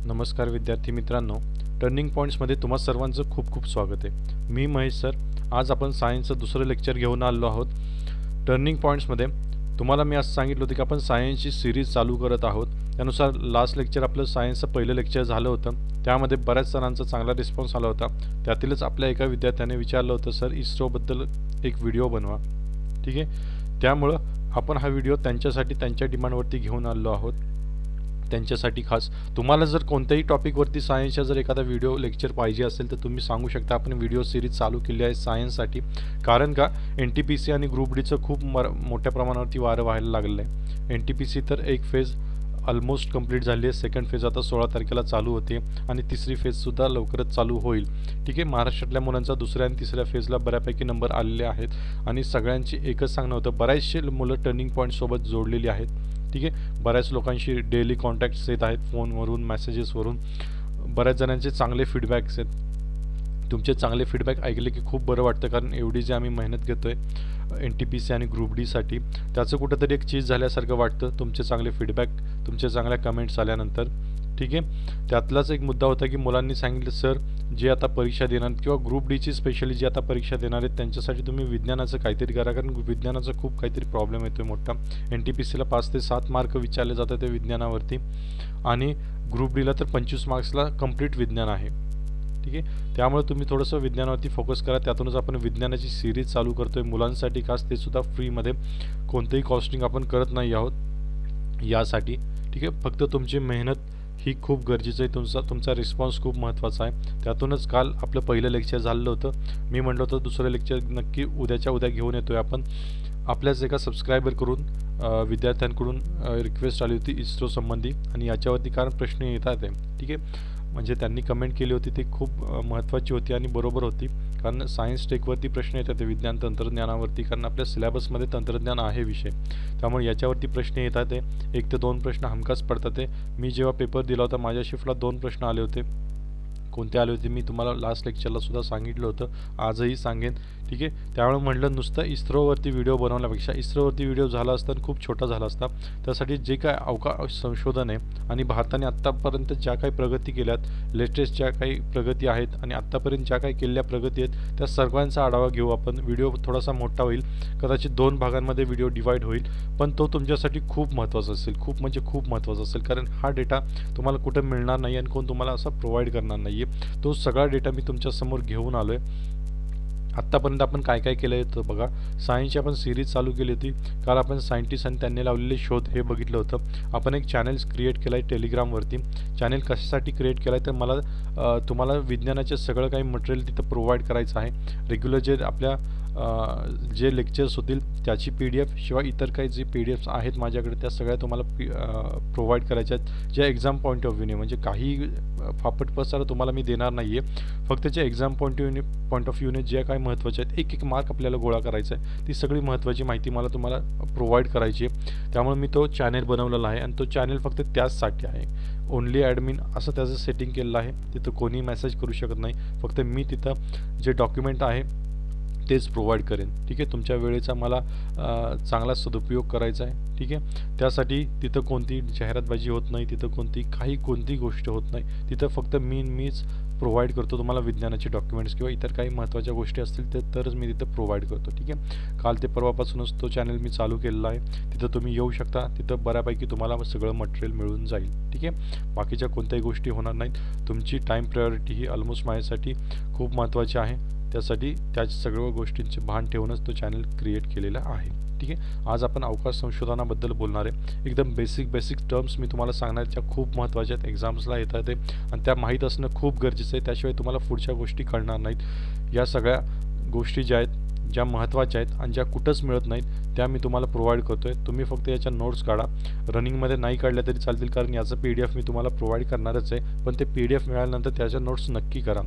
नमस्कार विद्यार्थी मित्रांनो, टर्निंग पॉईंट्समध्ये तुम्हा सर्वांचं खूप खूप स्वागत आहे. मी महेश सर. आज आपण सायन्सचं दुसरं लेक्चर घेऊन आलो आहोत. टर्निंग पॉईंट्समध्ये तुम्हाला मी असं सांगितलं होतं की आपण सायन्सची सिरीज चालू करत आहोत. त्यानुसार लास्ट लेक्चर आपलं सायन्सचं पहिलं लेक्चर झालं होतं. त्यामध्ये बऱ्याच जणांचा चांगला रिस्पॉन्स आला होता. त्यातीलच आपल्या एका विद्यार्थ्याने विचारलं होतं, सर इस्रोबद्दल एक व्हिडिओ बनवा. ठीक आहे, त्यामुळं आपण हा व्हिडिओ त्यांच्यासाठी त्यांच्या डिमांडवरती घेऊन आलो आहोत. त्यांच्यासाठी खास तुम्हाला जर कोणत्याही टॉपिकवरती सायन्सचा जर एखादा व्हिडिओ लेक्चर पाहिजे असेल तर तुम्ही सांगू शकता. आपण व्हिडिओ सिरीज चालू केली आहे सायन्ससाठी. कारण का NTPC आणि ग्रुप डीचं खूप मोठ्या प्रमाणावरती वारं व्हायला लागलं आहे. NTPC तर एक फेज ऑलमोस्ट कंप्लीट झाली आहे. सेकंड फेज आता 16 तारखेला चालू होते आणि तिसरी फेजसुद्धा लवकरच चालू होईल. ठीक आहे, महाराष्ट्रातल्या मुलांचा दुसऱ्या आणि तिसऱ्या फेजला बऱ्यापैकी नंबर आलेले आहेत आणि सगळ्यांची एकच सांगणं होतं, बऱ्याचशे मुलं टर्निंग पॉईंटसोबत जोडलेली आहेत. ठीक आहे, बऱ्याच लोकांशी डेली कॉन्टॅक्ट्स येत आहेत, फोनवरून मेसेजेसवरून. बऱ्याच जणांचे चांगले फीडबॅक्स आहेत. तुमचे चांगले फीडबॅक ऐकले की खूप बरं वाटतं, कारण एवढी जी आम्ही मेहनत घेतो आहे NTPC आणि ग्रुप डीसाठी त्याचं कुठंतरी एक चीज झाल्यासारखं वाटतं. तुमचे चांगले फीडबॅक, तुमचे चांगल्या कमेंट्स आल्यानंतर. ठीक आहे, त्यातलाच एक मुद्दा होता की मुलांनी सांगितलं, सर जे आता परीक्षा देणार किंवा ग्रुप डीची स्पेशली जी आता परीक्षा देणार आहेत त्यांच्यासाठी तुम्ही विज्ञानाचं काहीतरी करा, कारण विज्ञानाचा खूप काहीतरी प्रॉब्लेम येतो आहे मोठा. NTPCला 5 ते 7 मार्क विचारले जातात ते विज्ञानावरती आणि ग्रुप डीला तर 25 मार्क्सला कंप्लीट विज्ञान आहे. ठीक आहे, त्यामुळे तुम्ही थोडंसं विज्ञानावरती फोकस करा. त्यातूनच आपण विज्ञानाची सिरीज चालू करतो आहे मुलांसाठी खास, ते सुद्धा फ्रीमध्ये. कोणतंही कॉस्टिंग आपण करत नाही आहोत यासाठी. ठीक आहे, फक्त तुमची मेहनत ही खूप गरजेचं आहे. तुमचा रिस्पॉन्स खूप महत्त्वाचा आहे. त्यातूनच काल आपलं पहिलं लेक्चर झालं होतं. मी म्हटलं होतं दुसरं लेक्चर नक्की उद्याच्या उद्या घेऊन येतो आहे आपण. आपल्याच एका सबस्क्रायबर करून विद्यार्थ्यांकडून रिक्वेस्ट आली होती इस्रो संबंधी आणि याच्यावरती कारण प्रश्न येतात आहे. ठीक आहे, म्हणजे त्यांनी कमेंट केली होती ती खूप महत्त्वाची होती आणि बरोबर होती, कारण सायन्स टेकवरती प्रश्न येतात ते विज्ञान तंत्रज्ञानावरती, कारण आपल्या सिलेबसमध्ये तंत्रज्ञान आहे विषय. त्यामुळे याच्यावरती प्रश्न येतात ते 1 ते 2 प्रश्न हमखास पडतात ते. मी जेव्हा पेपर दिला होता माझ्या शिफ्टला 2 प्रश्न आले होते. कोणते आले होते मी तुम्हाला लास्ट लेक्चरला सुद्धा सांगितलं होतं, आजही सांगेन. ठीक आहे, त्यामुळे म्हटलं नुसतं इस्रोवरती व्हिडिओ बनवण्यापेक्षा इस्रोवरती व्हिडिओ झाला असता आणि खूप छोटा झाला असता. त्यासाठी जे काय अवकाश संशोधन आहे आणि भारताने आत्तापर्यंत ज्या काही प्रगती केल्यात, लेटेस्ट ज्या काही प्रगती आहेत आणि आत्तापर्यंत ज्या काही केलेल्या प्रगती आहेत त्या सर्वांचा आढावा घेऊ आपण. व्हिडिओ थोडासा मोठा होईल, कदाचित 2 भागांमध्ये व्हिडिओ डिवाईड होईल, पण तो तुमच्यासाठी खूप महत्त्वाचा असेल. खूप म्हणजे खूप महत्त्वाचा असेल, कारण हा डेटा तुम्हाला कुठं मिळणार नाही आणि कोण तुम्हाला असा प्रोव्हाइड करणार नाही. तो सगळा डेटा मी तुमच्यासमोर घेऊन आलो आहे. आत्तापर्यंत आपण काय काय केलं आहे तर बघा. सायन्सची आपण सिरीज चालू केली होती. काल आपण सायंटिस्ट आणि त्यांनी लावलेले शोध हे बघितलं होतं. आपण एक चॅनल क्रिएट केलं आहे टेलिग्रामवरती. चॅनल कशासाठी क्रिएट केलं आहे तर मला तुम्हाला विज्ञानाचे सगळं काही मटेरियल तिथं प्रोव्हाइड करायचं आहे. रेग्युलर जे आपल्या जे लेक्चर्स होतील त्याची PDF शिवाय इतर काही जे PDFs आहेत माझ्याकडे त्या सगळ्या तुम्हाला प्रोव्हाइड करायच्या आहेत, ज्या एक्झाम पॉईंट ऑफ व्ह्यूने. म्हणजे काही फापट पसारा तुम्हाला मी देणार नाही आहे. फक्त जे एक्झाम पॉईंट ऑफ व्ह्यूने जे काही महत्त्वाचे आहेत, एक मार्क आपल्याला गोळा करायचा आहे, ती सगळी महत्त्वाची माहिती मला तुम्हाला प्रोव्हाइड करायची आहे. त्यामुळे मी तो चॅनल बनवलेला आहे आणि तो चॅनल फक्त त्याचसाठी आहे. ओनली ॲडमिन असं त्याचं सेटिंग केलेलं आहे. तिथं कोणी मेसेज करू शकत नाही. फक्त मी तिथं जे डॉक्युमेंट आहे तेच प्रोव्हाइड करेन. ठीक आहे, तुमच्या वेळेचा मला चांगला सदुपयोग करायचा आहे. ठीक आहे, त्यासाठी तिथं कोणती जाहिरातबाजी होत नाही, तिथं कोणती गोष्ट होत नाही. तिथं फक्त मीच प्रोव्हाइड करतो तुम्हाला विज्ञानाचे डॉक्युमेंट्स किंवा इतर काही महत्त्वाच्या गोष्टी असतील ते तरच मी तिथं प्रोव्हाइड करतो. ठीक आहे, काल ते परवापासूनच तो चॅनल मी चालू केलेला आहे. तिथं तुम्ही येऊ शकता. तिथं बऱ्यापैकी तुम्हाला सगळं मटेरियल मिळून जाईल. ठीक आहे, बाकीच्या कोणत्याही गोष्टी होणार नाहीत. तुमची टाईम प्रायोरिटी ही ऑलमोस्ट माझ्यासाठी खूप महत्त्वाची आहे. त्यासाठी त्या सर्व गोष्टींचे भान ठेवूनच तो चॅनल क्रिएट केलेला आहे. ठीक आहे, आज आपण अवकाश संशोधनाबद्दल बोलणार आहे. एकदम बेसिक टर्म्स मी तुम्हाला सांगणार, ज्या खूप महत्त्वाच्या आहेत, एक्झाम्सला येतात ते आणि त्या माहीत असणं खूप गरजेचं आहे. त्याशिवाय तुम्हाला पुढच्या गोष्टी कळणार नाहीत. या सगळ्या गोष्टी ज्या आहेत, ज्या महत्त्वाच्या आहेत आणि ज्या कुठंच मिळत नाहीत त्या मी तुम्हाला प्रोव्हाइड करतो आहे. तुम्ही फक्त याच्या नोट्स काढा. रनिंगमध्ये नाही काढल्या तरी चालतील, कारण याचं PDF मी तुम्हाला प्रोव्हाइड करणारच आहे. पण ते PDF मिळाल्यानंतर त्याच्या नोट्स नक्की करा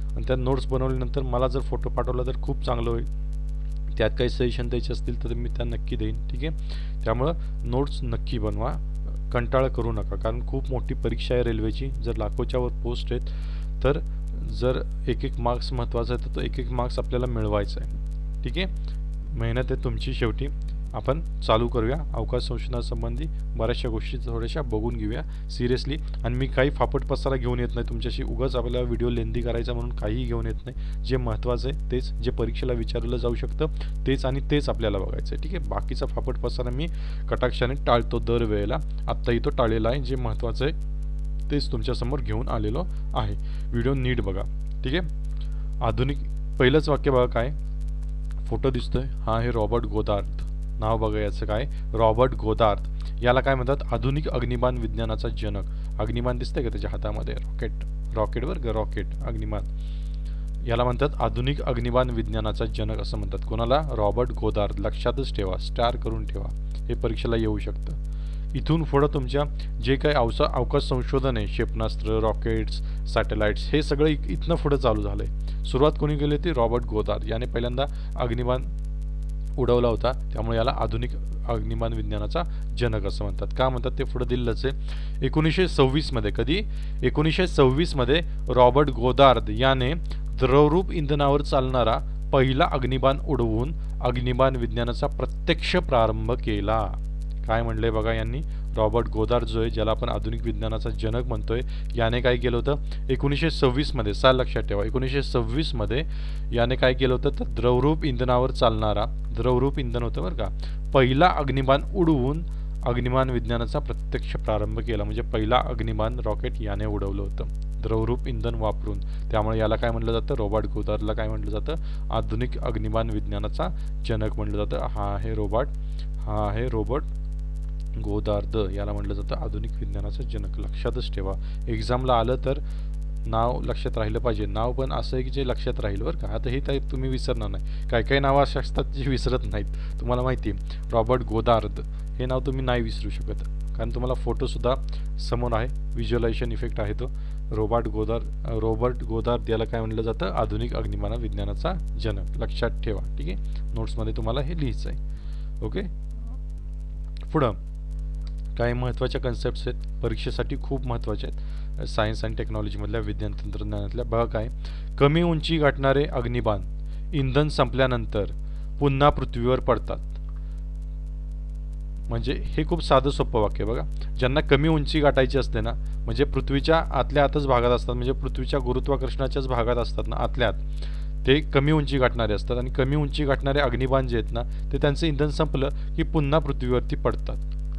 आणि त्या नोट्स बनवल्यानंतर मला जर फोटो पाठवला तर खूप चांगलं होईल. त्यात काही सजेशन द्यायचे असतील तर मी त्या नक्की देईन. ठीक आहे, त्यामुळं नोट्स नक्की बनवा. कंटाळा करू नका, कारण खूप मोठी परीक्षा आहे रेल्वेची. जर लाखोच्या वर पोस्ट आहेत तर जर एक मार्क्स महत्त्वाचा आहे तर तो एक मार्क्स आपल्याला मिळवायचा आहे. ठीक आहे, मेहनत आहे तुमची शेवटी. आपण चालू करूया. अवकाश संशोधनासंबंधी बऱ्याचशा गोष्टी थोड्याशा बघून घेऊया सिरियसली. आणि मी काही फापट पसारा घेऊन येत नाही तुमच्याशी. उगाच आपल्याला व्हिडिओ लेंदी करायचा म्हणून काहीही घेऊन येत नाही. जे महत्त्वाचं आहे तेच, जे परीक्षेला विचारलं जाऊ शकतं तेच आणि तेच आपल्याला बघायचं आहे. ठीक आहे, बाकीचा फापट पसारा मी कटाक्षाने टाळतो दरवेळेला. आत्ताही तो टाळलेला आहे. जे महत्त्वाचं आहे तेच तुमच्यासमोर घेऊन आलेलो आहे. व्हिडिओ नीट बघा. ठीक आहे, आधुनिक पहिलंच वाक्य बघा काय फोटो दिसतोय, हा आहे रॉबर्ट गोदार्द. नाव बघा याचं काय, रॉबर्ट गोदार्द. याला काय म्हणतात, आधुनिक अग्निबाण विज्ञानाचा जनक. अग्निबाण दिसतंय का त्याच्या हातामध्ये, रॉकेट बरं का, रॉकेट अग्निबाण. याला म्हणतात आधुनिक अग्निबाण विज्ञानाचा जनक असं म्हणतात. कोणाला, रॉबर्ट गोदार्द. लक्षातच ठेवा, स्टार करून ठेवा, हे परीक्षेला येऊ शकतं. इथून पुढं तुमच्या जे काही अवकाश संशोधन आहे, क्षेपणास्त्र, रॉकेट्स, सॅटेलाइट्स, हे सगळं इथनं पुढं चालू झालं आहे. सुरुवात कोणी केली होती, रॉबर्ट गोदार्द. याने पहिल्यांदा अग्निबाण उडवला होता. त्यामुळे याला आधुनिक अग्निबाण विज्ञानाचा जनक असं म्हणतात. का म्हणतात ते पुढे दिलेलंच आहे. 1926 मध्ये, कधी, 1926 मध्ये रॉबर्ट गोदार्द याने द्रवरूप इंधनावर चालणारा पहिला अग्निबाण उडवून अग्निबाण विज्ञानाचा प्रत्यक्ष प्रारंभ केला. काय म्हणले बघा यांनी, रॉबर्ट गोदार्द जो आहे, ज्याला आपण आधुनिक विज्ञानाचा जनक म्हणतोय, याने काय केलं होतं 1926 मध्ये, साल लक्षात ठेवा, 1926 मध्ये याने काय केलं होतं, तर द्रवरूप इंधनावर चालणारा, द्रवरूप इंधन होतं बरं का, पहिला अग्निबाण उडवून अग्निबाण विज्ञानाचा प्रत्यक्ष प्रारंभ केला. म्हणजे पहिला अग्निबाण रॉकेट याने उडवलं होतं द्रवरूप इंधन वापरून. त्यामुळे याला काय म्हटलं जातं, रॉबर्ट गोदार्दला काय म्हटलं जातं, आधुनिक अग्निबाण विज्ञानाचा जनक म्हटलं जातं. हा आहे रॉबर्ट गोदार्द, याला म्हटलं जातं आधुनिक विज्ञानाचा जनक. लक्षातच ठेवा, एक्झामला आलं तर नाव लक्षात राहिलं पाहिजे. नाव पण असं आहे की जे लक्षात राहील बरं का. आता हे तुम्ही विसरणार नाही. काही नावं अशी असतात जी विसरत नाहीत, तुम्हाला माहिती आहे. रॉबर्ट गोदार्द हे नाव तुम्ही नाही विसरू शकत, कारण तुम्हाला फोटोसुद्धा समोर आहे, व्हिज्युअलायझेशन इफेक्ट आहे तो. रॉबर्ट गोदार्द याला काय म्हटलं जातं, आधुनिक अग्निबाण विज्ञानाचा जनक. लक्षात ठेवा. ठीक आहे, नोट्समध्ये तुम्हाला हे लिहायचं आहे. ओके, पुढं काही महत्त्वाच्या कन्सेप्ट्स आहेत, परीक्षेसाठी खूप महत्त्वाचे आहेत, सायन्स आणि टेक्नॉलॉजीमधल्या, विज्ञान तंत्रज्ञानातल्या. बघा काय, कमी उंची गाठणारे अग्निबाण इंधन संपल्यानंतर पुन्हा पृथ्वीवर पडतात. म्हणजे हे खूप साधं सोपं वाक्य बघा. ज्यांना कमी उंची गाठायची असते ना, म्हणजे पृथ्वीच्या आतल्या आतच भागात असतात, म्हणजे पृथ्वीच्या गुरुत्वाकर्षणाच्याच भागात असतात ना, आतल्या आत, ते कमी उंची गाठणारे असतात. आणि कमी उंची गाठणारे अग्निबाण जे आहेत ना, ते त्यांचं इंधन संपलं की पुन्हा पृथ्वीवरती पडतात.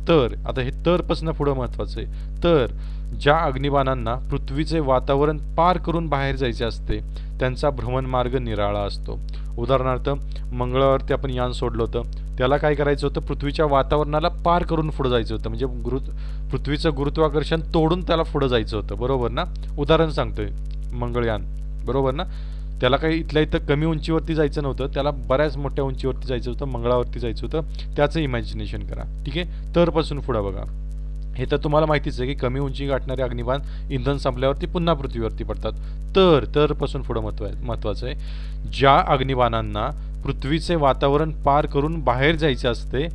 तर आता हे तरपासून पुढं महत्त्वाचं आहे. तर ज्या अग्निबाणांना पृथ्वीचे वातावरण पार करून बाहेर जायचे असते, त्यांचा भ्रमणमार्ग निराळा असतो. उदाहरणार्थ, मंगळावरती आपण यान सोडलं होतं, त्याला काय करायचं होतं, पृथ्वीच्या वातावरणाला पार करून पुढं जायचं होतं. म्हणजे पृथ्वीचं गुरुत्वाकर्षण तोडून त्याला पुढं जायचं होतं, बरोबर ना. उदाहरण सांगतोय, मंगळयान, बरोबर ना. त्याला काही इथल्या इथं कमी उंचीवरती जायचं नव्हतं, त्याला बऱ्याच मोठ्या उंचीवरती जायचं होतं, मंगळावरती जायचं होतं. त्याचं इमॅजिनेशन करा. ठीक आहे, तरपासून पुढं बघा. हे तर तुम्हाला माहितीच आहे की कमी उंची गाठणारे अग्निबाण इंधन संपल्यावरती पुन्हा पृथ्वीवरती पडतात. तरपासून पुढं महत्त्वाचं आहे, ज्या अग्निबाणांना पृथ्वीचे वातावरण पार करून बाहेर जायचे असते,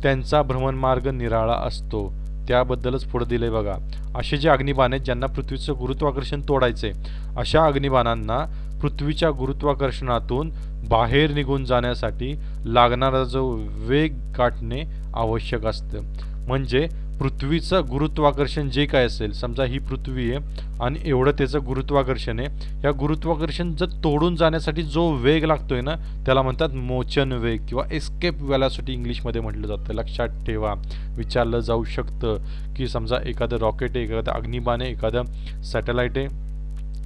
त्यांचा भ्रमणमार्ग निराळा असतो. त्याबद्दलच पुढे दिलंय बघा. असे जे अग्निबाण आहेत ज्यांना पृथ्वीचं गुरुत्वाकर्षण तोडायचे, अशा अग्निबाणांना पृथ्वीच्या गुरुत्वाकर्षणातून बाहेर निघून जाण्यासाठी लागणारा जो वेग गाठणे आवश्यक असतं. म्हणजे पृथ्वीचं गुरुत्वाकर्षण जे काय असेल, समजा ही पृथ्वी आहे आणि एवढं त्याचं गुरुत्वाकर्षण आहे, या गुरुत्वाकर्षण जर तोडून जाण्यासाठी जो वेग लागतोय ना, त्याला म्हणतात मोचन वेग किंवा एस्केप वेलॉसिटी इंग्लिशमध्ये म्हटलं जातं. लक्षात ठेवा, विचारलं जाऊ शकतं की समजा एखादं रॉकेट आहे, एखादं अग्निबाण आहे, एखादं सॅटेलाइट आहे,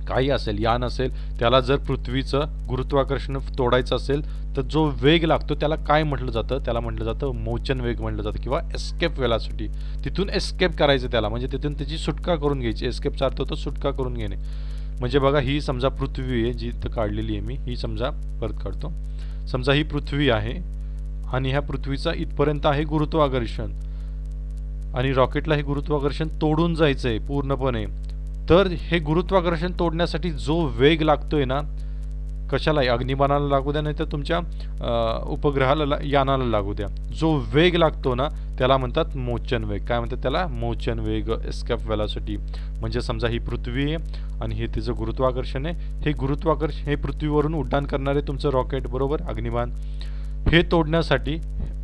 काही असेल, यान असेल, त्याला जर पृथ्वीचं गुरुत्वाकर्षण तोडायचं असेल तर जो वेग लागतो त्याला काय म्हटलं जातं, त्याला म्हटलं जातं मोचन वेग म्हटलं जातं किंवा एस्केप वेलॉसिटी. तिथून एस्केप करायचं त्याला, म्हणजे तिथून त्याची सुटका करून घ्यायची. एस्केपचा अर्थ होतो सुटका करून घेणे. म्हणजे बघा, ही समजा पृथ्वी आहे जी इथं काढलेली आहे मी, ही समजा परत काढतो. समजा ही पृथ्वी आहे आणि ह्या पृथ्वीचा इथपर्यंत आहे गुरुत्वाकर्षण आणि रॉकेटला हे गुरुत्वाकर्षण तोडून जायचं आहे पूर्णपणे. तर हे गुरुत्वाकर्षण तोडण्यासाठी जो वेग लागतोय ना, कशालाही, अग्निबाणाला लागू द्या, नाही तर तुमच्या उपग्रहाला यानाला लागू द्या, जो वेग लागतो ना त्याला म्हणतात मोचन वेग. काय म्हणतात त्याला, मोचन वेग, एस्केप वेलॉसिटी. म्हणजे समजा ही पृथ्वी आहे आणि हे तिचं गुरुत्वाकर्षण आहे, हे गुरुत्वाकर्षण, हे पृथ्वीवरून उड्डाण करणारे तुमचं रॉकेट, बरोबर, अग्निबाण, हे तोडण्यासाठी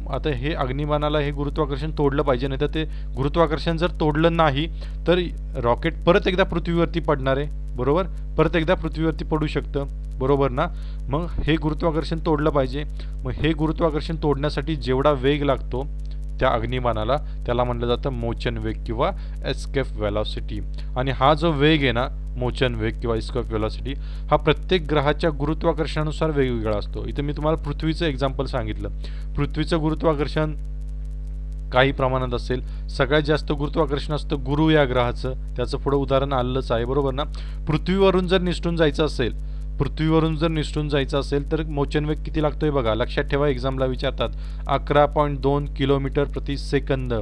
आता हे अग्निबाणाला हे गुरुत्वाकर्षण तोडलं पाहिजे, नाही तर ते गुरुत्वाकर्षण जर तोडलं नाही तर रॉकेट परत एकदा पृथ्वीवरती पडणार आहे, बरोबर, परत एकदा पृथ्वीवरती पडू शकतं, बरोबर ना. मग हे गुरुत्वाकर्षण तोडलं पाहिजे. मग हे गुरुत्वाकर्षण तोडण्यासाठी जेवढा वेग लागतो त्या अग्निबाणाला त्याला म्हटलं जातं मोचन वेग किंवा एस्केप वेलॉसिटी. आणि हा जो वेग आहे ना, मोचन वेग किंवा एस्केप वेलॉसिटी, हा प्रत्येक ग्रहाच्या गुरुत्वाकर्षणानुसार वेगवेगळा असतो. इथं मी तुम्हाला पृथ्वीचं एक्झाम्पल सांगितलं. पृथ्वीचं गुरुत्वाकर्षण काही प्रमाणात असेल. सगळ्यात जास्त गुरुत्वाकर्षण असतं गुरु या ग्रहाचं, त्याचं पुढं उदाहरण आलंच आहे, बरोबर ना. पृथ्वीवरून जर निसटून जायचं असेल, पृथ्वीवरून जर निसटून जायचं असेल तर मोचन वेग किती लागतोय बघा, लक्षात ठेवा, एक्झामला विचारतात. 11.2 किलोमीटर प्रति सेकंद,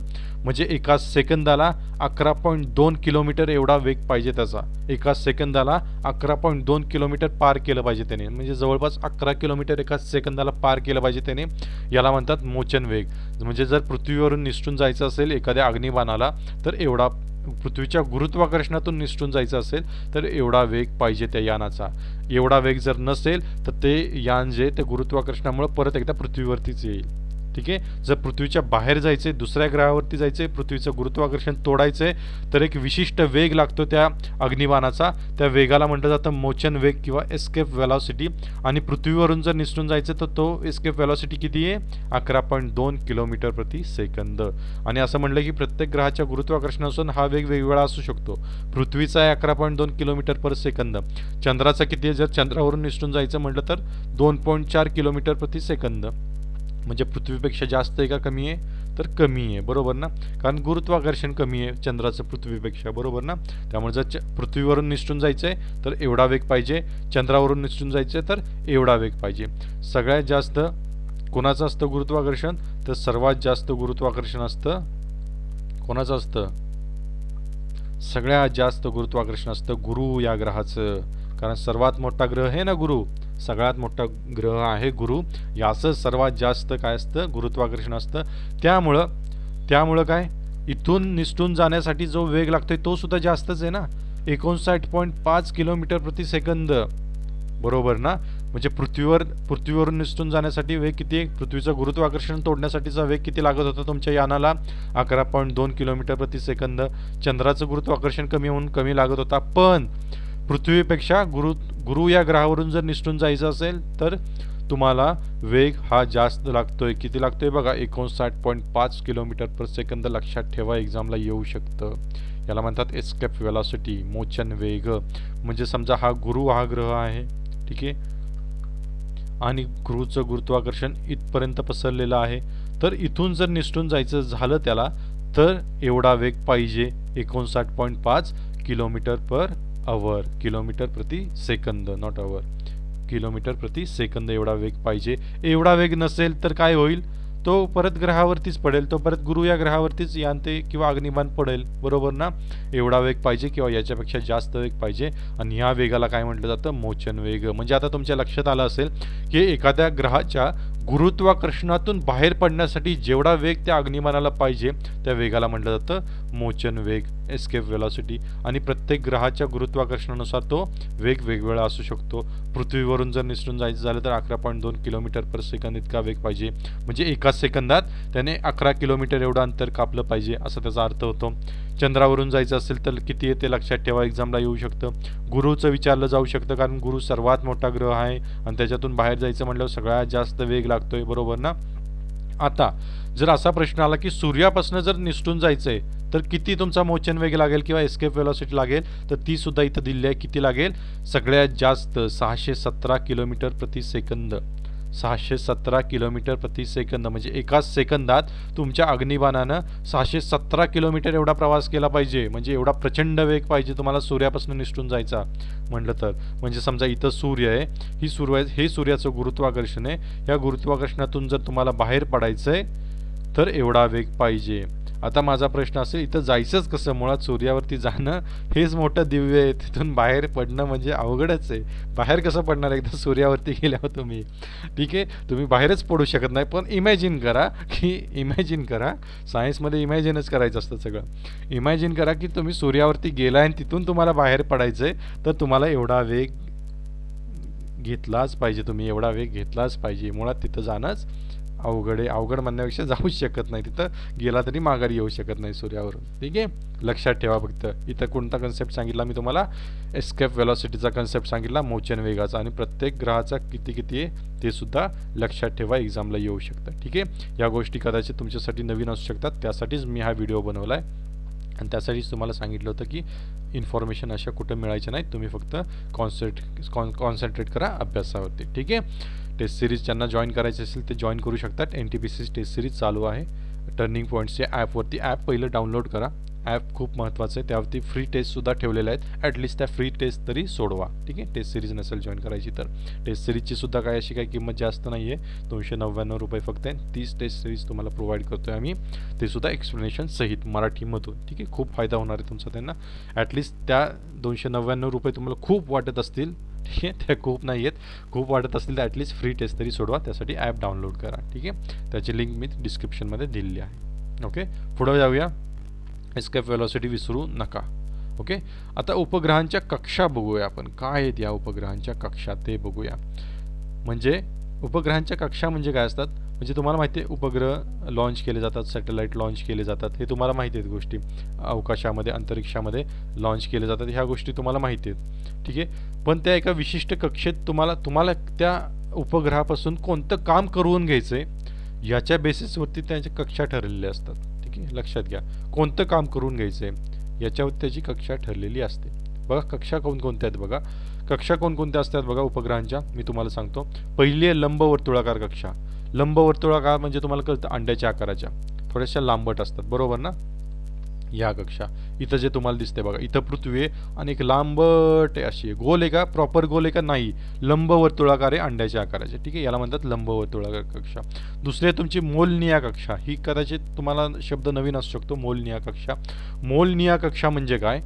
म्हणजे एका सेकंदाला 11.2 किलोमीटर एवढा वेग पाहिजे त्याचा. एका सेकंदाला 11.2 किलोमीटर पार केलं पाहिजे त्याने, म्हणजे जवळपास 11 किलोमीटर एका सेकंदाला पार केलं पाहिजे त्याने. याला म्हणतात मोचन वेग. म्हणजे जर पृथ्वीवरून निसटून जायचं असेल एखाद्या अग्निबाणाला तर एवढा, पृथ्वीच्या गुरुत्वाकर्षणातून निसटून जायचं असेल तर एवढा वेग पाहिजे त्या यानाचा. एवढा वेग जर नसेल तर ते यान जे ते गुरुत्वाकर्षणामुळे परत एकदा पृथ्वीवरतीच येईल. ठीक आहे. जर पृथ्वीच्या बाहेर जायचे, दुसऱ्या ग्रहावरती जायचे, पृथ्वीचं गुरुत्वाकर्षण तोडायचंय, तर एक विशिष्ट वेग लागतो त्या अग्निबाणाचा. त्या वेगाला म्हटलं जातं मोचन वेग किंवा एस्केप वेलॉसिटी. आणि पृथ्वीवरून जर निसटून जायचं तर तो एस्केप वेलॉसिटी किती आहे, 11.2 किलोमीटर प्रति सेकंद. आणि असं म्हटलं की प्रत्येक ग्रहाच्या गुरुत्वाकर्षणापासून हा वेग वेगवेगळा असू शकतो. पृथ्वीचा आहे 11.2 किलोमीटर पर सेकंद. चंद्राचा किती आहे, जर चंद्रावरून निसटून जायचं म्हटलं तर 2.4 किलोमीटर प्रति सेकंद. म्हणजे पृथ्वीपेक्षा जास्त आहे का कमी आहे, तर कमी आहे, बरोबर ना. कारण गुरुत्वाकर्षण कमी आहे चंद्राचं पृथ्वीपेक्षा, बरोबर ना. त्यामुळे जर पृथ्वीवरून निसटून जायचं आहे तर एवढा वेग पाहिजे, चंद्रावरून निसटून जायचं आहे तर एवढा वेग पाहिजे. सगळ्यात जास्त कोणाचं असतं गुरुत्वाकर्षण, तर सर्वात जास्त गुरुत्वाकर्षण असतं कोणाचं असतं, सगळ्यात जास्त गुरुत्वाकर्षण असतं गुरु या ग्रहाचं. कारण सर्वात मोठा ग्रह आहे ना गुरु, सगळ्यात मोठा ग्रह आहे गुरु, याचं सर्वात जास्त काय असतं, गुरुत्वाकर्षण असतं. त्यामुळं काय, इथून निसटून जाण्यासाठी जो वेग लागतोय तो सुद्धा जास्तच आहे ना, 59.5 किलोमीटर प्रति सेकंद, बरोबर ना. म्हणजे पृथ्वीवरून निसटून जाण्यासाठी वेग किती आहे, पृथ्वीचं गुरुत्वाकर्षण तोडण्यासाठीचा वेग किती लागत होता तुमच्या यानाला, 11.2 किलोमीटर प्रति सेकंद. चंद्राचं गुरुत्वाकर्षण कमी होऊन कमी लागत होता, पण पृथ्वीपेक्षा गुरु या ग्रहावरून जर निसटून जायचं असेल तर तुम्हाला वेग हा जास्त लागतोय. किती लागतोय बघा, 59.5 किलोमीटर पर सेकंद. लक्षात ठेवा, एक्झामला येऊ शकतं. याला म्हणतात एस्केप वेलॉसिटी, मोचन वेग. म्हणजे समजा हा गुरु हा ग्रह आहे, ठीक आहे, आणि गुरुचं गुरुत्वाकर्षण इथपर्यंत पसरलेलं आहे, तर इथून जर निसटून जायचं झालं त्याला तर एवढा वेग पाहिजे, 59.5 किलोमीटर पर आवर, किलोमीटर प्रति सेकंद, नॉट आवर, किलोमीटर प्रति सेकंद एवढा वेग पाहिजे. एवढा वेग नसेल तर काय होईल, तो परत ग्रहावरतीच पडेल, तो परत गुरु या ग्रहावरतीच यान ते किंवा अग्निबाण पडेल, बरोबर ना. एवढा वेग पाहिजे किंवा याच्यापेक्षा जास्त वेग पाहिजे. आणि ह्या वेगाला काय म्हटलं जातं, मोचन वेग. म्हणजे आता तुमच्या लक्षात आलं असेल की एखाद्या ग्रहाच्या गुरुत्वाकर्षणातून बाहेर पडण्यासाठी जेवढा वेग त्या अग्निबाणाला पाहिजे त्या वेगाला म्हटलं जातं मोचन वेग, एस्केप वेलॉसिटी. आणि प्रत्येक ग्रहाच्या गुरुत्वाकर्षणानुसार तो वेग वेगवेगळा असू शकतो. पृथ्वीवरून जर निसटून जायचं झालं तर 11.2 किलोमीटर पर सेकंद इतका वेग पाहिजे, म्हणजे एका सेकंदात त्याने 11 किलोमीटर एवढं अंतर कापलं पाहिजे, असा त्याचा अर्थ होतो. चंद्रावरून जायचं असेल तर किती आहे ते लक्षात ठेवा, एक्झामला येऊ शकतं. गुरुचं विचारलं जाऊ शकतं, कारण गुरु सर्वात मोठा ग्रह आहे आणि त्याच्यातून बाहेर जायचं म्हटल्यावर सगळ्यात जास्त वेग लागतोय, बरोबर ना. आता जर असा प्रश्न आला की सूर्यापासून जर निसटून जायचंय तर किती तुमचा मोचन वेग लागेल किंवा एस्केप वेलॉसिटी लागेल, तर ती सुद्धा इथं दिली आहे. किती लागेल, सगळ्यात जास्त 617 किलोमीटर प्रति सेकंद, 617 किलोमीटर प्रति सेकंद. म्हणजे एका सेकंदात तुमच्या अग्निबाणानं 617 किलोमीटर एवढा प्रवास केला पाहिजे. म्हणजे एवढा प्रचंड वेग पाहिजे तुम्हाला सूर्यापासून निसटून जायचा म्हटलं तर. म्हणजे समजा इथं सूर्य आहे, हे सूर्याचं गुरुत्वाकर्षण आहे, या गुरुत्वाकर्षणातून जर तुम्हाला बाहेर पडायचंय तर एवढा वेग पाहिजे. आता माझा प्रश्न असेल, इथं जायचंच कसं, मुळात सूर्यावरती जाणं हेच मोठं दिव्य आहे, तिथून बाहेर पडणं म्हणजे अवघडच आहे. बाहेर कसं पडणार एकदा सूर्यावरती गेल्यावर तुम्ही, ठीक आहे, तुम्ही बाहेरच पडू शकत नाही. पण इमॅजिन करा, सायन्समध्ये इमॅजिनच करायचं असतं सगळं. इमॅजिन करा की तुम्ही सूर्यावरती गेलाय आणि तिथून तुम्हाला बाहेर पडायचं आहे, तर तुम्हाला एवढा वेग घेतलाच पाहिजे, तुम्ही एवढा वेग घेतलाच पाहिजे. मुळात तिथं जाणंच अवघड आहे. अवघड म्हणण्यापेक्षा जाऊच शकत नाही, तिथं गेला तरी माघारी येऊ शकत नाही सूर्यावरून. ठीक आहे, लक्षात ठेवा. फक्त इथं कोणता कन्सेप्ट सांगितला मी तुम्हाला? एस्केप वेलॉसिटीचा कन्सेप्ट सांगितला, मोचन वेगाचा, आणि प्रत्येक ग्रहाचा किती किती आहे ते सुद्धा लक्षात ठेवा, एक्झामला येऊ शकतं. ठीक आहे, या गोष्टी कदाचित तुमच्यासाठी नवीन असू शकतात, त्यासाठीच मी हा व्हिडिओ बनवला आहे आणि त्यासाठीच तुम्हाला सांगितलं होतं की इन्फॉर्मेशन अशा कुठं मिळायच्या नाहीत, तुम्ही फक्त कॉन्सन्ट्रेट करा अभ्यासावरती. ठीक आहे, टेस्ट सिरीज ज्यांना जॉईन करायचे असेल ते जॉईन करू शकतात. NTPC टेस्ट सिरीज चालू आहे टर्निंग पॉईंट्सच्या ॲपवरती. ॲप पहिलं डाउनलोड करा, ॲप खूप महत्त्वाचं आहे, त्यावरती फ्री टेस्टसुद्धा ठेवलेल्या आहेत. ॲटलिस्ट त्या फ्री टेस्ट तरी सोडवा. ठीक आहे, टेस्ट सिरीज नसेल जॉईन करायची तर. टेस्ट सिरीजची सुद्धा काय अशी काही किंमत जास्त नाही आहे, 299 रुपये फक्त आहे. 30 टेस्ट सिरीज तुम्हाला प्रोव्हाइड करतो आहे आम्ही, ते सुद्धा एक्सप्लेनेशन सहित मराठीमधून. ठीक आहे, खूप फायदा होणार आहे तुमचा त्यांना. ॲटलिस्ट त्या 299 रुपये तुम्हाला खूप वाटत असतील, ठीक आहे, त्या खूप नाही आहेत, खूप वाटत असतील तर ॲटलिस्ट फ्री टेस्ट तरी सोडवा, त्यासाठी ॲप डाउनलोड करा. ठीक आहे, त्याची लिंक मी डिस्क्रिप्शनमध्ये दिलेली आहे. ओके, पुढे जाऊया. एस्केप वेलॉसिटी विसरू नका. ओके, आता उपग्रहांच्या कक्षा बघूया आपण. काय आहेत या उपग्रहांच्या कक्षा ते बघूया. म्हणजे उपग्रहांच्या कक्षा म्हणजे काय असतात, म्हणजे तुम्हाला माहिती आहे उपग्रह लॉन्च केले जातात, सॅटेलाईट लॉन्च केले जातात, हे तुम्हाला माहिती आहेत गोष्टी. अवकाशामध्ये, अंतरिक्षामध्ये लॉन्च केले जातात, ह्या गोष्टी तुम्हाला माहिती आहेत. ठीक आहे, पण त्या एका विशिष्ट कक्षेत तुम्हाला त्या उपग्रहापासून कोणतं काम करून घ्यायचं आहे याच्या बेसिसवरती त्यांच्या कक्षा ठरलेल्या असतात. ठीक आहे, लक्षात घ्या, कोणतं काम करून घ्यायचं आहे याच्यावर त्याची कक्षा ठरलेली असते. बघा कक्षा कोणकोणत्या आहेत बघा. कक्षा कोणकोणत्या असतात बघा उपग्रहांच्या, मी तुम्हाला सांगतो. पहिली आहे लंबवर्तुळाकार कक्षा. लंबवर्तुळाकार म्हणजे तुम्हाला कळतं अंड्याच्या आकाराच्या, थोड्याशा लांबट असतात, बरोबर ना. या कक्षा इथं जे तुम्हाला दिसते बघा, इथं पृथ्वी आहे आणि एक लांबट आहे, अशी आहे. गोल आहे का, प्रॉपर गोल आहे का, नाही, लंबवर्तुळाकार आहे अंड्याच्या आकाराचे. ठीक आहे, याला म्हणतात लंबवर्तुळाकार कक्षा. दुसरी आहे तुमची मोलनिया कक्षा. ही कदाचित तुम्हाला शब्द नवीन असू शकतो, मोलनिया कक्षा. मोलनिया कक्षा म्हणजे काय,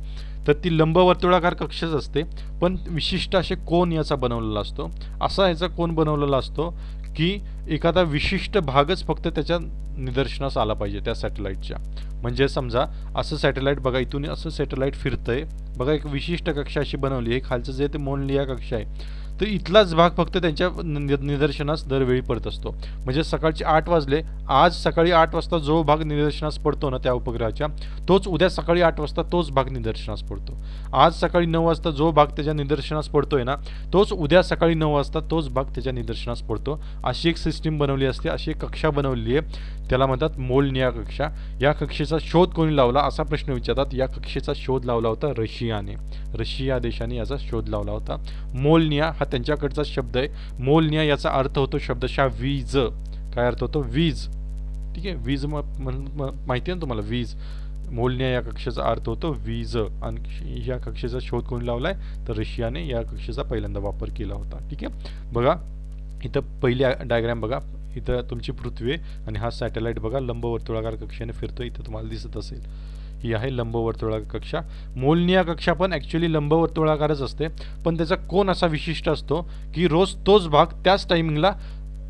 तर ती लंबवर्तुळाकार कक्षच असते, पण विशिष्ट असे कोन याचा बनवलेला असतो. असा याचा कोन बनवलेला असतो की एखादा विशिष्ट भागच फक्त त्याच्या निदर्शनास आला पाहिजे त्या सॅटेलाईटच्या. म्हणजे समजा असं सॅटेलाईट बघा, इथून असं सॅटेलाईट फिरतंय बघा, एक विशिष्ट कक्षा अशी बनवली आहे, खालचं जे ते मोलनिया कक्षा आहे, तर इथलाच भाग फक्त त्यांच्या निदर्शनास दरवेळी पडत असतो. म्हणजे सकाळचे 8 वाजले, आज सकाळी 8 वाजता जो भाग निदर्शनास पडतो ना त्या उपग्रहाच्या, तोच उद्या सकाळी 8 वाजता तोच भाग निदर्शनास पडतो. आज सकाळी 9 वाजता जो भाग त्याच्या निदर्शनास पडतोय ना, तोच उद्या सकाळी 9 वाजता तोच भाग त्याच्या निदर्शनास पडतो. अशी एक सिस्टीम बनवली असते, अशी एक कक्षा बनवली आहे, त्याला म्हणतात मोलनिया कक्षा. या कक्षेचा शोध कोणी लावला असा प्रश्न विचारतात. या कक्षेचा शोध लावला होता रशियाने. रशिया देशाने याचा शोध लावला होता. मोलनिया हा त्यांच्याकडचा शब्द आहे. मोलनिया याचा अर्थ होतो शब्दशः वीज. काय अर्थ होतो, वीज. ठीक आहे, वीज माहिती आहे ना तुम्हाला, वीज. मोलनिया या कक्षेचा अर्थ होतो वीज. आणि या कक्षेचा शोध कोणी लावलाय, तर रशियाने या कक्षेचा पहिल्यांदा वापर केला होता. ठीक आहे, बघा इथं पहिली डायग्राम बघा, इथं तुमची पृथ्वी आहे आणि हा सॅटेलाईट बघा लंबवर्तुळाकार कक्षेने फिरतो, इथं तुम्हाला दिसत असेल. ही आहे लंबवर्तुळाकार कक्षा. मोलनिया कक्षा पण ॲक्च्युली लंबवर्तुळाकारच असते, पण त्याचा कोन असा विशिष्ट असतो की रोज तोच भाग त्याच टायमिंगला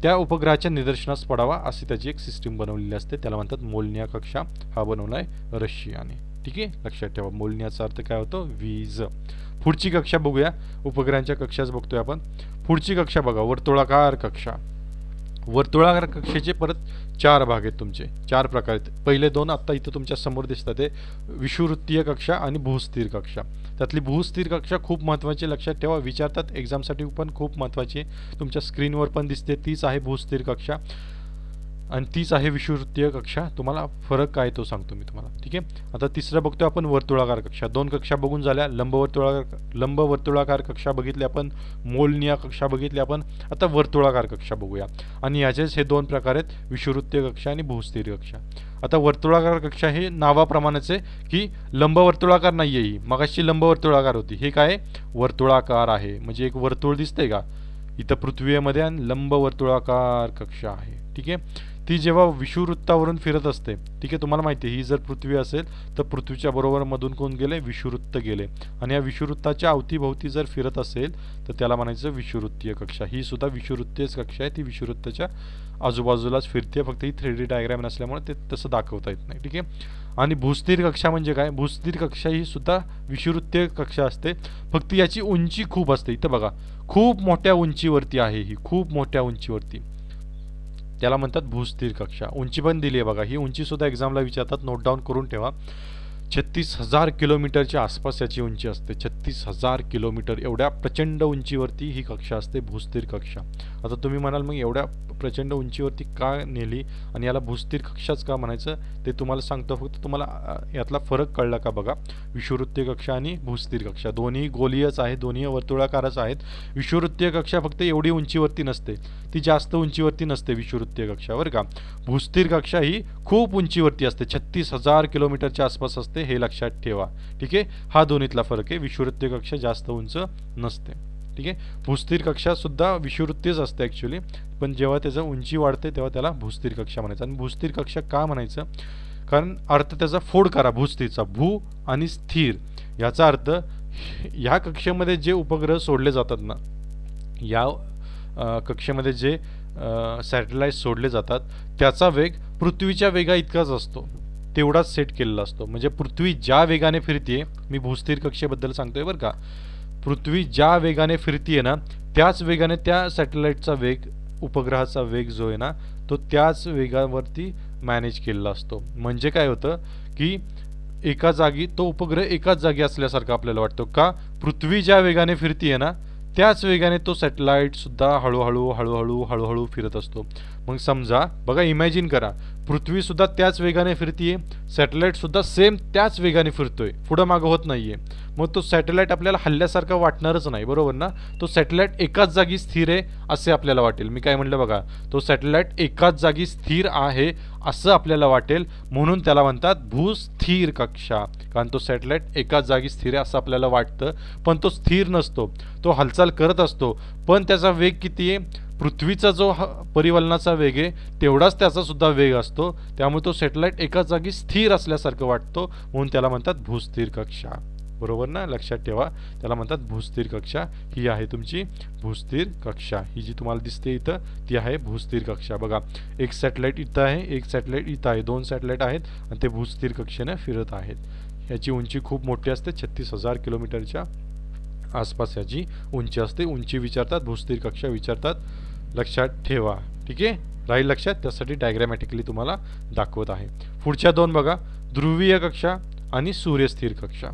त्या उपग्रहाच्या निदर्शनास पडावा, अशी त्याची एक सिस्टीम बनवलेली असते, त्याला म्हणतात मोलनिया कक्षा. हा बनवला आहे रशियाने. ठीक आहे, लक्षात ठेवा, मोलनियाचा अर्थ काय होतो, वीज. पुढची कक्षा बघूया, उपग्रहांच्या कक्षाच बघतोय आपण. पुढची कक्षा बघा, वर्तुळाकार कक्षा. वर्तुळाकार कक्षेचे परत 4 भाग आहेत तुमचे, 4 प्रकार आहेत. पहिले 2 आत्ता इथं तुमच्या समोर दिसतात, ते विषुवृत्तीय कक्षा आणि भूस्थिर कक्षा. त्यातली भूस्थिर कक्षा खूप महत्त्वाची, लक्षात ठेवा, विचारतात एक्झामसाठी पण खूप महत्त्वाची. तुमच्या स्क्रीनवर पण दिसते, तीच आहे भूस्थिर कक्षा आणि तीच आहे विषुवृत्तीय कक्षा. तुम्हाला फरक काय तो सांगतो मी तुम्हाला. ठीक आहे, आता तिसरं बघतो आपण वर्तुळाकार कक्षा. 2 कक्षा बघून झाल्या, लंबवर्तुळाकार कक्षा बघितली आपण, मोलनिया कक्षा बघितली आपण. आता वर्तुळाकार कक्षा बघूया आणि याचेच हे 2 प्रकार आहेत, विषुवृत्तीय कक्षा आणि भूस्थिर कक्षा. आता वर्तुळाकार कक्षा हे नावाप्रमाणेच आहे की लंबवर्तुळाकार नाही आहे, ही मगाशी लंबवर्तुळाकार होती, हे काय वर्तुळाकार आहे. म्हणजे एक वर्तुळ दिसतंय का इथं पृथ्वीमध्ये, आणि लंबवर्तुळाकार कक्षा आहे. ठीक आहे, ती जेव्हा विषुववृत्तावरून फिरत असते, ठीक आहे, तुम्हाला माहिती आहे ही जर पृथ्वी असेल तर पृथ्वीच्या बरोबर मधून कोण गेले, विषुववृत्त गेले, आणि या विषुववृत्ताच्या अवतीभोवती जर फिरत असेल तर त्याला म्हणायचं विषुववृत्तीय कक्षा. ही सुद्धा विषुववृत्तीयच कक्षा आहे, ती विषुववृत्ताच्या आजूबाजूलाच फिरते, फक्त ही 3D डायग्राम नसल्यामुळे ते तसं दाखवता येत नाही. ठीक आहे, आणि भूस्थिर कक्षा म्हणजे काय, भूस्थिर कक्षा ही सुद्धा विषुववृत्तीय कक्षा असते, फक्त याची उंची खूप असते. इथं बघा खूप मोठ्या उंचीवरती आहे ही, खूप मोठ्या उंचीवरती. त्याला म्हणतात भूस्थिर कक्षा. उंची पण दिली आहे बघा, ही उंचीसुद्धा एक्झामला विचारतात, नोट डाऊन करून ठेवा. 36,000 किलोमीटरच्या आसपास याची उंची असते. 36,000 किलोमीटर एवढ्या प्रचंड उंचीवरती ही कक्षा असते, भूस्थिर कक्षा. आता तुम्ही म्हणाल मग एवढ्या प्रचंड उंचीवरती का नेली आणि याला भूस्थिर कक्षाच का म्हणायचं, ते तुम्हाला सांगतो. फक्त तुम्हाला यातला फरक कळला का बघा. विषुववृत्तीय कक्षा आणि भूस्थिर कक्षा दोन्ही गोलीयच आहे, दोन्ही वर्तुळाकारच आहेत. विषुववृत्तीय कक्षा फक्त एवढी उंचीवरती नसते, ती जास्त उंचीवरती नसते विषुववृत्तीय कक्षा, बरं का. भूस्थिर कक्षा ही खूप उंचीवरती असते, 36,000 किलोमीटरच्या आसपास असते, हे लक्षात ठेवा. ठीक आहे, हा दोन्हीतला फरक आहे. विषुववृत्तीय कक्षा जास्त उंच नसते. ठीक आहे, भूस्थिर कक्षा सुद्धा विषुववृत्तीच असते ॲक्च्युली, पण जेव्हा त्याचं उंची वाढते तेव्हा त्याला भूस्थिर कक्षा म्हणायचं. आणि भूस्थिर कक्षा का म्हणायचं, कारण अर्थ त्याचा फोड करा भूस्थिरचा, भू आणि स्थिर, याचा अर्थ ह्या कक्षेमध्ये जे उपग्रह सोडले जातात ना, या कक्षेमध्ये जे सॅटेलाईट सोडले जातात त्याचा वेग पृथ्वीच्या वेगा इतकाच असतो, तेवढाच सेट केलेला असतो. म्हणजे पृथ्वी ज्या वेगाने फिरते, मी भूस्थिर कक्षेबद्दल सांगतोय बरं का, पृथ्वी ज्या वेगाने फिरतीये ना त्याच वेगाने त्या सॅटेलाईटचा वेग, उपग्रहाचा वेग जो आहे ना तो त्याच वेगावरती मॅनेज केलेला असतो. म्हणजे काय होतं की एका जागी तो उपग्रह एकाच जागी असल्यासारखं आपल्याला वाटतो का, पृथ्वी ज्या वेगाने फिरतीये ना त्याच वेगाने तो सॅटेलाईट सुद्धा हळूहळू हळूहळू हळूहळू फिरत असतो. मग समजा बघा, इमॅजिन करा, पृथ्वी सुद्धा त्याच वेगाने फिरतीये, सॅटेलाईट सुद्धा सेम त्याच वेगाने फिरतोय, पुढं मागं होत नाहीये. मग तो सॅटेलाईट आपल्याला हल्ल्यासारखा वाटणारच नाही, बरोबर ना. तो सॅटेलाईट एकाच जागी स्थिर आहे असे आपल्याला वाटेल. मी काय म्हणलं बघा, तो सॅटेलाईट एकाच जागी स्थिर आहे असं आपल्याला वाटेल, म्हणून त्याला म्हणतात भूस्थिर कक्षा. कारण तो सॅटेलाईट एकाच जागी स्थिर आहे असं आपल्याला वाटतं, पण तो स्थिर नसतो, तो हालचाल करत असतो. पण त्याचा वेग किती आहे, पृथ्वीचा जो परिवलनाचा वेग आहे तेवढाच त्याचा सुद्धा वेग असतो. त्यामुळे तो सॅटेलाईट एकाच जागी स्थिर असल्यासारखं वाटतो, म्हणून त्याला म्हणतात भूस्थिर कक्षा. बरोबर ना, लक्षात ठेवा, त्याला म्हणतात भूस्थिर कक्षा. ही आहे तुमची भूस्थिर कक्षा. ही जी तुम्हाला दिसते इथं ती आहे भूस्थिर कक्षा. बघा, एक सॅटेलाईट इथं आहे, एक सॅटेलाईट इथं आहे, दोन सॅटेलाईट आहेत आणि ते भूस्थिर कक्षेने फिरत आहेत. याची उंची खूप मोठी असते, 36,000 किलोमीटरच्या आसपास याची उंची असते. उंची विचारतात, भूस्थिर कक्षा विचारतात, लक्षात ठेवा. ठीक आहे, राहील लक्षात, त्यासाठी डायग्रॅमॅटिकली तुम्हाला दाखवत आहे. पुढच्या दोन बघा, ध्रुवीय कक्षा आणि सूर्यस्थिर कक्षा.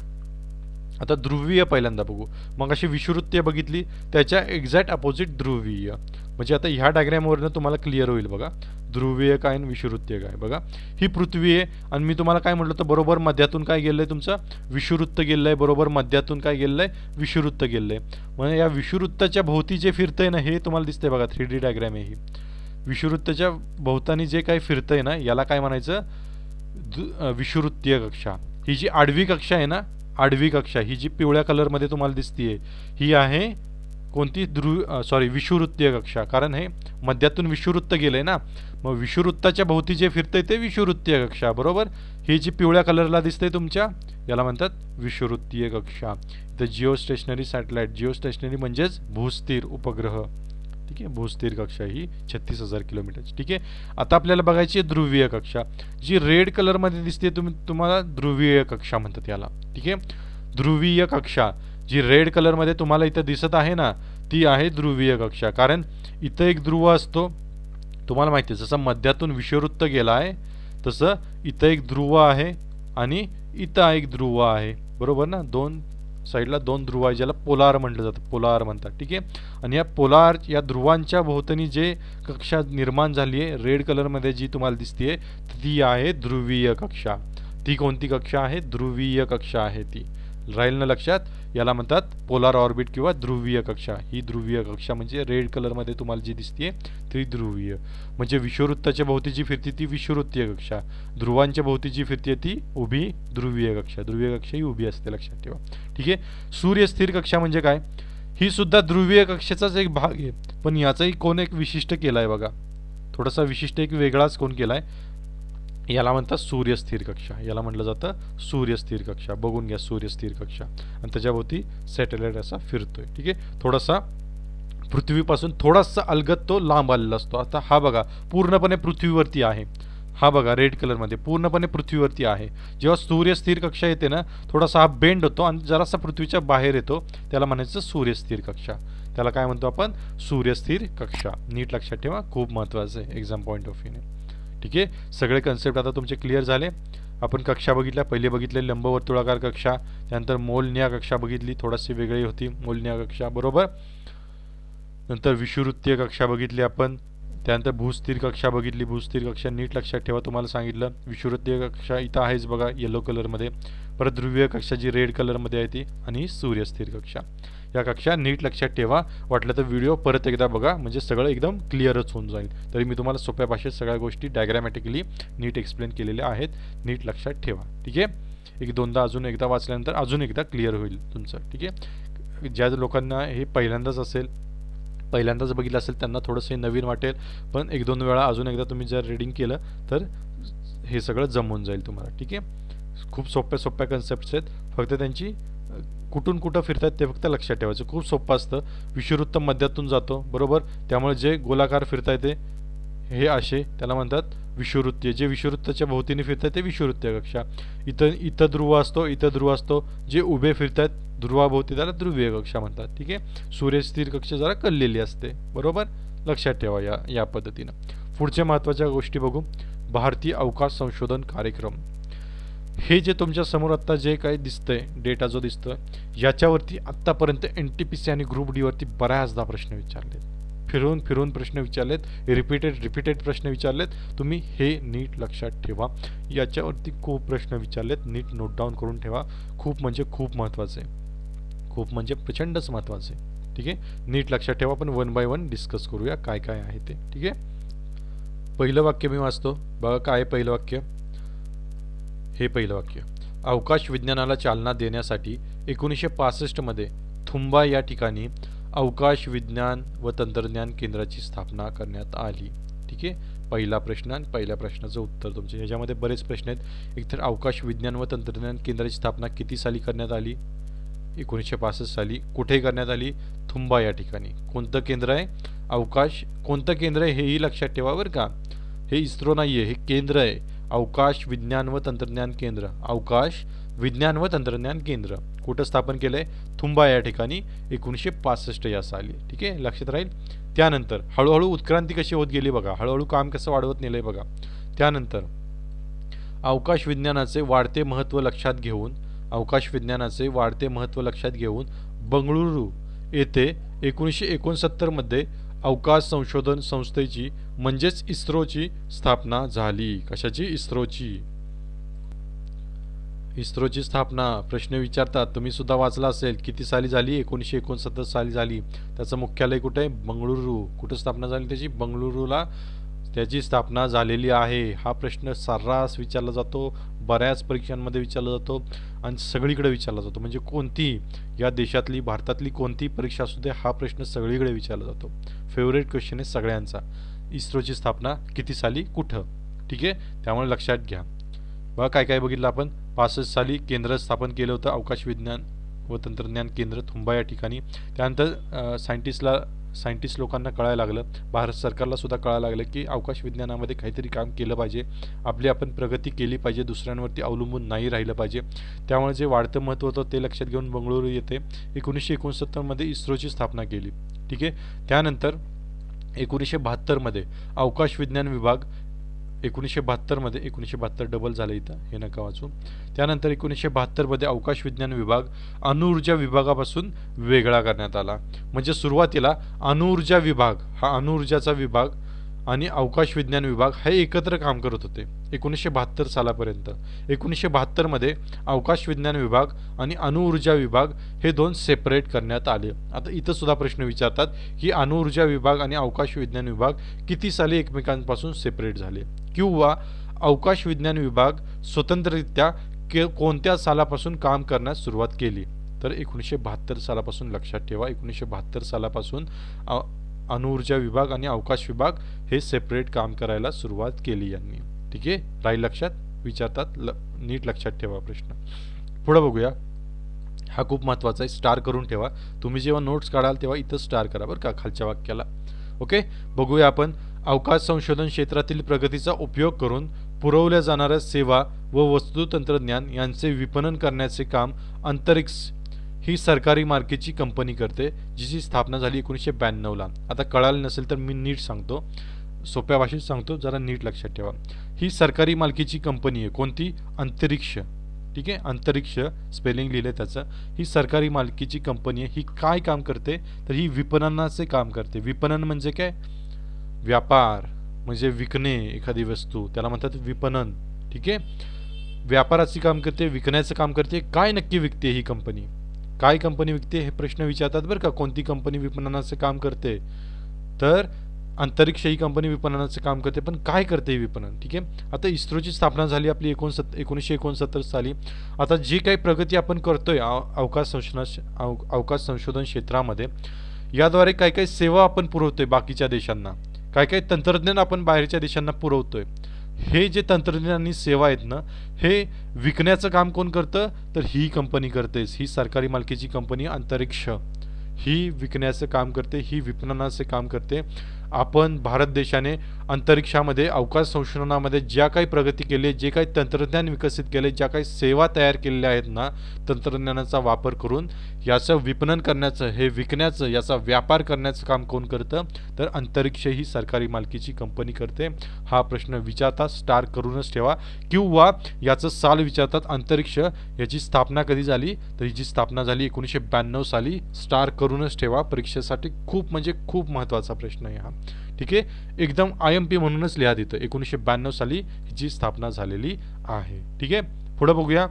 आता ध्रुवीय पहिल्यांदा बघू, मग अशी विषुववृत्तीय बघितली, त्याच्या एक्झॅक्ट अपोजिट ध्रुवीय. म्हणजे आता ह्या डायग्रॅमवरनं तुम्हाला क्लिअर होईल बघा, ध्रुवीय काय आणि विषुववृत्तीय काय. बघा, ही पृथ्वी आहे आणि मी तुम्हाला काय म्हटलं तर बरोबर मध्यातून काय गेलं आहे, तुमचं विषुववृत्त गेलं आहे, बरोबर मध्यातून काय गेलं आहे, विषुववृत्त गेलं आहे. म्हणजे या विषुववृत्ताच्या भोवती जे फिरतंय ना, हे तुम्हाला दिसतंय बघा, 3D डायग्रॅम आहे ही. विषुववृत्ताच्या भोवतानी जे काही फिरतंय ना याला काय म्हणायचं, विषुववृत्तीय कक्षा. ही जी आडवी कक्षा आहे ना, आडवी कक्षा, ही जी पिवळ्या कलरमध्ये तुम्हाला दिसतीये ही आहे कोणती, विषुववृत्तीय कक्षा. कारण हे मध्यातून विषुववृत्त गेलंय ना, मग विषुववृत्ताच्या भोवती जे फिरतंय ते विषुववृत्तीय कक्षा, बरोबर. ही जी पिवळ्या कलरला दिसते तुमच्या, याला म्हणतात विषुववृत्तीय कक्षा. द जिओस्टेशनरी सॅटेलाइट, जिओस्टेशनरी म्हणजेच भूस्थिर उपग्रह. ठीक आहे, भूस्थिर कक्षा ही 36,000 किलोमीटरची. ठीक आहे, आता आपल्याला बघायची आहे ध्रुवीय कक्षा, जी रेड कलरमध्ये दिसते, तुम्हाला ध्रुवीय कक्षा म्हणतात याला. ठीक आहे, ध्रुवीय कक्षा जी रेड कलरमध्ये तुम्हाला इथं दिसत आहे ना, ती आहे ध्रुवीय कक्षा. कारण इथं एक ध्रुव असतो, तुम्हाला माहिती आहे, जसं मध्यातून विषुववृत्त गेला आहे तसं इथं एक ध्रुव आहे आणि इथं एक ध्रुव आहे, बरोबर ना. दोन साईडला दोन ध्रुव आहे, ज्याला पोलार म्हटलं जातं, पोलार म्हणतात. ठीक आहे, आणि या पोलार या ध्रुवांच्या भोवतणी जे कक्षा निर्माण झाली आहे रेड कलरमध्ये जी तुम्हाला दिसतीये ती आहे ध्रुवीय कक्षा. ती कोणती कक्षा आहे, ध्रुवीय कक्षा आहे ती. राहील ना लक्षात, याला म्हणतात पोलार ऑर्बिट किंवा ध्रुवीय कक्षा. ही ध्रुवीय कक्षा म्हणजे रेड कलरमध्ये तुम्हाला जी दिसतीये ती ध्रुवीय. म्हणजे विषुववृत्ताच्या भोवती जी फिरते ती विषुववृत्तीय कक्षा, ध्रुवांच्या भोवती जी फिरते ती उभी ध्रुवीय कक्षा. ध्रुवीय कक्षा ही उभी असते, लक्षात ठेवा. ठीक आहे, सूर्यस्थिर कक्षा म्हणजे काय, ही सुद्धा ध्रुवीय कक्षेचाच एक भाग आहे, पण याचाही कोण एक विशिष्ट केलाय बघा, थोडासा विशिष्ट एक वेगळाच कोण केलाय, याला म्हणतात सूर्यस्थिर कक्षा. याला म्हटलं जातं सूर्यस्थिर कक्षा. बघून घ्या सूर्यस्थिर कक्षा, आणि त्याच्याभोवती सॅटेलाइट असा फिरतोय. ठीक आहे, थोडासा पृथ्वीपासून थोडासा अलगद तो लांब आलेला असतो. आता हा बघा पूर्णपणे पृथ्वीवरती आहे, हा बघा रेड कलरमध्ये पूर्णपणे पृथ्वीवरती आहे. जेव्हा सूर्यस्थिर कक्षा येते ना, थोडासा हा बेंड होतो आणि जरासा पृथ्वीच्या बाहेर येतो, त्याला म्हणायचं सूर्यस्थिर कक्षा. त्याला काय म्हणतो आपण, सूर्यस्थिर कक्षा. नीट लक्षात ठेवा, खूप महत्त्वाचं आहे एक्झाम पॉईंट ऑफ व्ह्यूने. ठीक आहे, सगळे कन्सेप्ट आता तुमचे क्लिअर झाले. आपण कक्षा बघितल्या, पहिले बघितले लंबवर्तुळाकार कक्षा, त्यानंतर मोलनिया कक्षा बघितली, थोडीशी वेगळी होती मोलनिया कक्षा, बरोबर. नंतर विषुववृत्तीय कक्षा बघितली आपण, त्यानंतर भूस्थिर कक्षा बघितली. भूस्थिर कक्षा नीट लक्षात ठेवा, तुम्हाला सांगितलं. विषुववृत्तीय कक्षा इथं आहेच बघा येलो कलरमध्ये. परत ध्रुवीय कक्षा जी रेड कलरमध्ये आहे ती, आणि सूर्यस्थिर कक्षा. या कक्षा नीट लक्षात ठेवा. वाटलं तर व्हिडिओ परत एकदा बघा, म्हणजे सगळं एकदम क्लिअरच होऊन जाईल. तरी मी तुम्हाला सोप्या भाषेत सगळ्या गोष्टी डायग्रॅमॅटिकली नीट एक्सप्लेन केलेल्या आहेत. नीट लक्षात ठेवा. ठीक आहे, एक दोनदा अजून एकदा वाचल्यानंतर अजून एकदा क्लिअर होईल तुमचं. ठीक आहे, ज्या लोकांना हे पहिल्यांदाच असेल, पहिल्यांदाच बघितलं असेल, त्यांना थोडंसं नवीन वाटेल, पण एक दोन वेळा अजून एकदा तुम्ही जर रीडिंग केलं तर हे सगळं जमून जाईल तुम्हाला. ठीक आहे, खूप सोप्या कन्सेप्ट्स आहेत, फक्त त्यांची कुठून कुठं फिरतात ते फक्त लक्षात ठेवायचं. खूप सोपं असतं. विषुववृत्त मध्यातून जातो, बरोबर, त्यामुळे जे गोलाकार फिरता येते हे असे त्याला म्हणतात विषुववृत्तीय. जे विषुववृत्ताच्या भोवतीने फिरतात ते विषुववृत्तीय कक्षा. इथं ध्रुव असतो, इथं ध्रुव असतो, जे उभे फिरतात ध्रुवाभोवती त्याला ध्रुवीय कक्षा म्हणतात. ठीक आहे, सूर्यस्थिर कक्षा जरा कललेली असते, बरोबर, लक्षात ठेवा या पद्धतीनं. पुढच्या महत्त्वाच्या गोष्टी बघू. भारतीय अवकाश संशोधन कार्यक्रम. हे जे तुमच्या समोर आत्ता जे काही दिसतंय, डेटा जो दिसतोय, याच्यावरती आत्तापर्यंत NTPC आणि ग्रुप डी वरती बऱ्याचदा प्रश्न विचारलेत, फिरून प्रश्न विचारलेत, रिपीटेड प्रश्न विचारलेत. तुम्ही हे नीट लक्षात ठेवा. याच्यावरती खूप प्रश्न विचारलेत, नीट नोट डाऊन करून ठेवा. खूप म्हणजे खूप महत्त्वाचं आहे, खूप म्हणजे प्रचंडच महत्त्वाचं आहे. ठीक आहे, नीट लक्षात ठेवा. आपण 1 बाय 1 डिस्कस करूया काय काय आहे ते. ठीक आहे, पहिलं वाक्य मी वाचतो बघा. काय आहे पहिलं वाक्य? हे पहिलं वाक्य, अवकाश विज्ञानाला चालना देण्यासाठी 1965 मध्ये थुंबा या ठिकाणी अवकाश विज्ञान व तंत्रज्ञान केंद्राची स्थापना करण्यात आली. ठीक आहे, पहिला प्रश्न आणि पहिल्या प्रश्नाचं उत्तर तुमचे. ह्याच्यामध्ये बरेच प्रश्न आहेत. एकतर अवकाश विज्ञान व तंत्रज्ञान केंद्राची स्थापना किती साली करण्यात आली? 1965 साली. कुठे करण्यात आली? थुंबा या ठिकाणी. कोणतं केंद्र आहे? अवकाश. कोणतं केंद्र आहे हेही लक्षात ठेवा बरं का. हे इस्रो नाही आहे, हे केंद्र आहे. अवकाश विज्ञान व तंत्रज्ञान केंद्र. अवकाश विज्ञान व तंत्रज्ञान केंद्र कुठं स्थापन केलं आहे? थुंबा या ठिकाणी 1965 या साली. ठीक आहे, लक्षात राहील. त्यानंतर हळूहळू उत्क्रांती कशी होत गेली बघा, हळूहळू काम कसं वाढवत नेलं आहे बघा. त्यानंतर अवकाश विज्ञानाचे वाढते महत्त्व लक्षात घेऊन, अवकाश विज्ञानाचे वाढते महत्त्व लक्षात घेऊन बंगळुरू येथे 1969 मध्ये अवकाश संशोधन संस्थेची म्हणजेच इस्रोची स्थापना झाली. कशाची? इस्रोची स्थापना. प्रश्न विचारतात, तुम्ही सुद्धा वाचला असेल, किती साली झाली? 1969 साली झाली. त्याचं मुख्यालय कुठे आहे? बंगळुरू. कुठं स्थापना झाली त्याची? बंगळुरूला त्याची स्थापना झालेली आहे. हा प्रश्न सर्रास विचारला जातो, बऱ्याच परीक्षांमध्ये विचारला जातो आणि सगळीकडे विचारला जातो. म्हणजे कोणती या देशातली, भारतातली कोणती परीक्षा असू दे, हा प्रश्न सगळीकडे विचारला जातो. फेवरेट क्वेश्चन आहे सगळ्यांचा. इस्रोची स्थापना किती साली, कुठं? ठीक आहे, त्यामुळे लक्षात घ्या. बघा काय काय बघितलं आपण. 65 साली केंद्र स्थापन केलं होतं, अवकाश विज्ञान व तंत्रज्ञान केंद्र थुंबा या ठिकाणी. त्यानंतर सायंटिस्ट लोकांना कळायला लागलं, भारत सरकारला सुद्धा कळायला लागलं की अवकाश विज्ञानामध्ये काहीतरी काम केलं पाहिजे, आपली आपण प्रगती केली पाहिजे, दुसऱ्यांवरती अवलंबून नाही राहिलं पाहिजे. त्यामुळे जे वाढतं महत्त्व होतं ते लक्षात घेऊन बंगळुरू येथे 1969 मध्ये इस्रोची स्थापना केली. ठीक आहे, त्यानंतर 1972 मध्ये अवकाश विज्ञान विभाग, 1972 डबल झालं इथं, हे नका वाचू. त्यानंतर 1972 मध्ये अवकाश विज्ञान विभाग अणुऊर्जा विभागापासून वेगळा करण्यात आला. म्हणजे सुरुवातीला अणुऊर्जा विभाग, हा अणुऊर्जाचा विभाग आणि अवकाश विज्ञान विभाग हे एकत्र काम करत होते 1972 सालापर्यंत. 1972 मध्ये अवकाश विज्ञान विभाग आणि अणुऊर्जा विभाग हे दोन सेपरेट करण्यात आले. आता इथं सुद्धा प्रश्न विचारतात की अणुऊर्जा विभाग आणि अवकाश विज्ञान विभाग किती साली एकमेकांपासून सेपरेट झाले, किंवा अवकाश विज्ञान विभाग स्वतंत्ररित्या कोणत्या सालापासून काम करण्यास सुरुवात केली? तर 1972 सालापासून. लक्षात ठेवा, 1972 सालापासून अणुऊर्जा विभाग आणि अवकाश विभाग हे सेपरेट काम करायला सुरुवात केली यांनी. ठीक आहे, राहील लक्षात. विचारतात, नीट लक्षात ठेवा प्रश्न. पुढे बघूया. हा खूप महत्त्वाचा आहे, स्टार करून ठेवा. तुम्ही जेव्हा नोट्स काढाल तेव्हा इथं स्टार करा बरं का, खालच्या वाक्याला. ओके, बघूया आपण. अवकाश संशोधन क्षेत्रातील प्रगतीचा उपयोग करून पुरवल्या जाणाऱ्या सेवा व वस्तू तंत्रज्ञान यांचे विपणन करण्याचे काम अंतरिक्ष ही सरकारी मालकीची कंपनी करते, जिची स्थापना झाली 1992ला. आता कळालं नसेल तर मी नीट सांगतो, सोप्या भाषेत सांगतो, जरा नीट लक्षात ठेवा. ही सरकारी मालकीची कंपनी आहे. कोणती? अंतरिक्ष. ठीक आहे, अंतरिक्ष स्पेलिंग लिहिलं त्याचं. ही सरकारी मालकीची कंपनी आहे. ही काय काम करते? तर ही विपणनाचे काम करते. विपणन म्हणजे काय? व्यापार, म्हणजे विकणे एखादी वस्तू, त्याला म्हणतात विपणन. ठीक आहे, व्यापाराचे काम करते, विकण्याचं काम करते. काय नक्की विकते ही कंपनी? काय कंपनी विकते हे प्रश्न विचारतात बरं का. कोणती कंपनी विपणनाचे काम करते? तर अंतरिक्ष ही कंपनी विपणनाचे काम करते. पण काय करते ही विपणन? ठीक आहे, आता इस्रोची स्थापना झाली आपली 1969 साली. आता जी काही प्रगती आपण करतोय अवकाश संशोधन क्षेत्रामध्ये, याद्वारे काय काय सेवा आपण पुरवतोय बाकीच्या देशांना, काय काय तंत्रज्ञान आपण बाहेरच्या देशांना पुरवतोय. हे जे तंत्रज्ञान आणि सेवा आहेत ना, हे विकण्याचं काम कोण करतं? तर ही कंपनी करतेच. ही सरकारी मालकीची कंपनी अंतरिक्ष ही विकण्याचं काम करते, ही विपणनाचे काम करते. आपण भारत देशाने अंतरिक्षामध्ये अवकाश संशोधनामध्ये ज्या काही प्रगती केली आहे, जे काही तंत्रज्ञान विकसित केले, ज्या काही सेवा तयार केलेल्या आहेत ना, तंत्रज्ञानाचा वापर करून याचं विपणन करण्याचं, हे विकण्याचं, याचा व्यापार करण्याचं काम कोण करतं? तर अंतरिक्ष ही सरकारी मालकीची कंपनी करते. हा प्रश्न विचारतात, स्टार करूनच ठेवा. किंवा याचं साल विचारतात. अंतरिक्ष याची स्थापना कधी झाली? तर हिची स्थापना झाली 1992 साली. स्टार करूनच ठेवा, परीक्षेसाठी खूप म्हणजे खूप महत्त्वाचा प्रश्न आहे हा. ठीक आहे, एकदम IMP म्हणूनच लिहा तिथं. 1992 साली हिची स्थापना झालेली आहे. ठीक आहे, पुढे बघूया.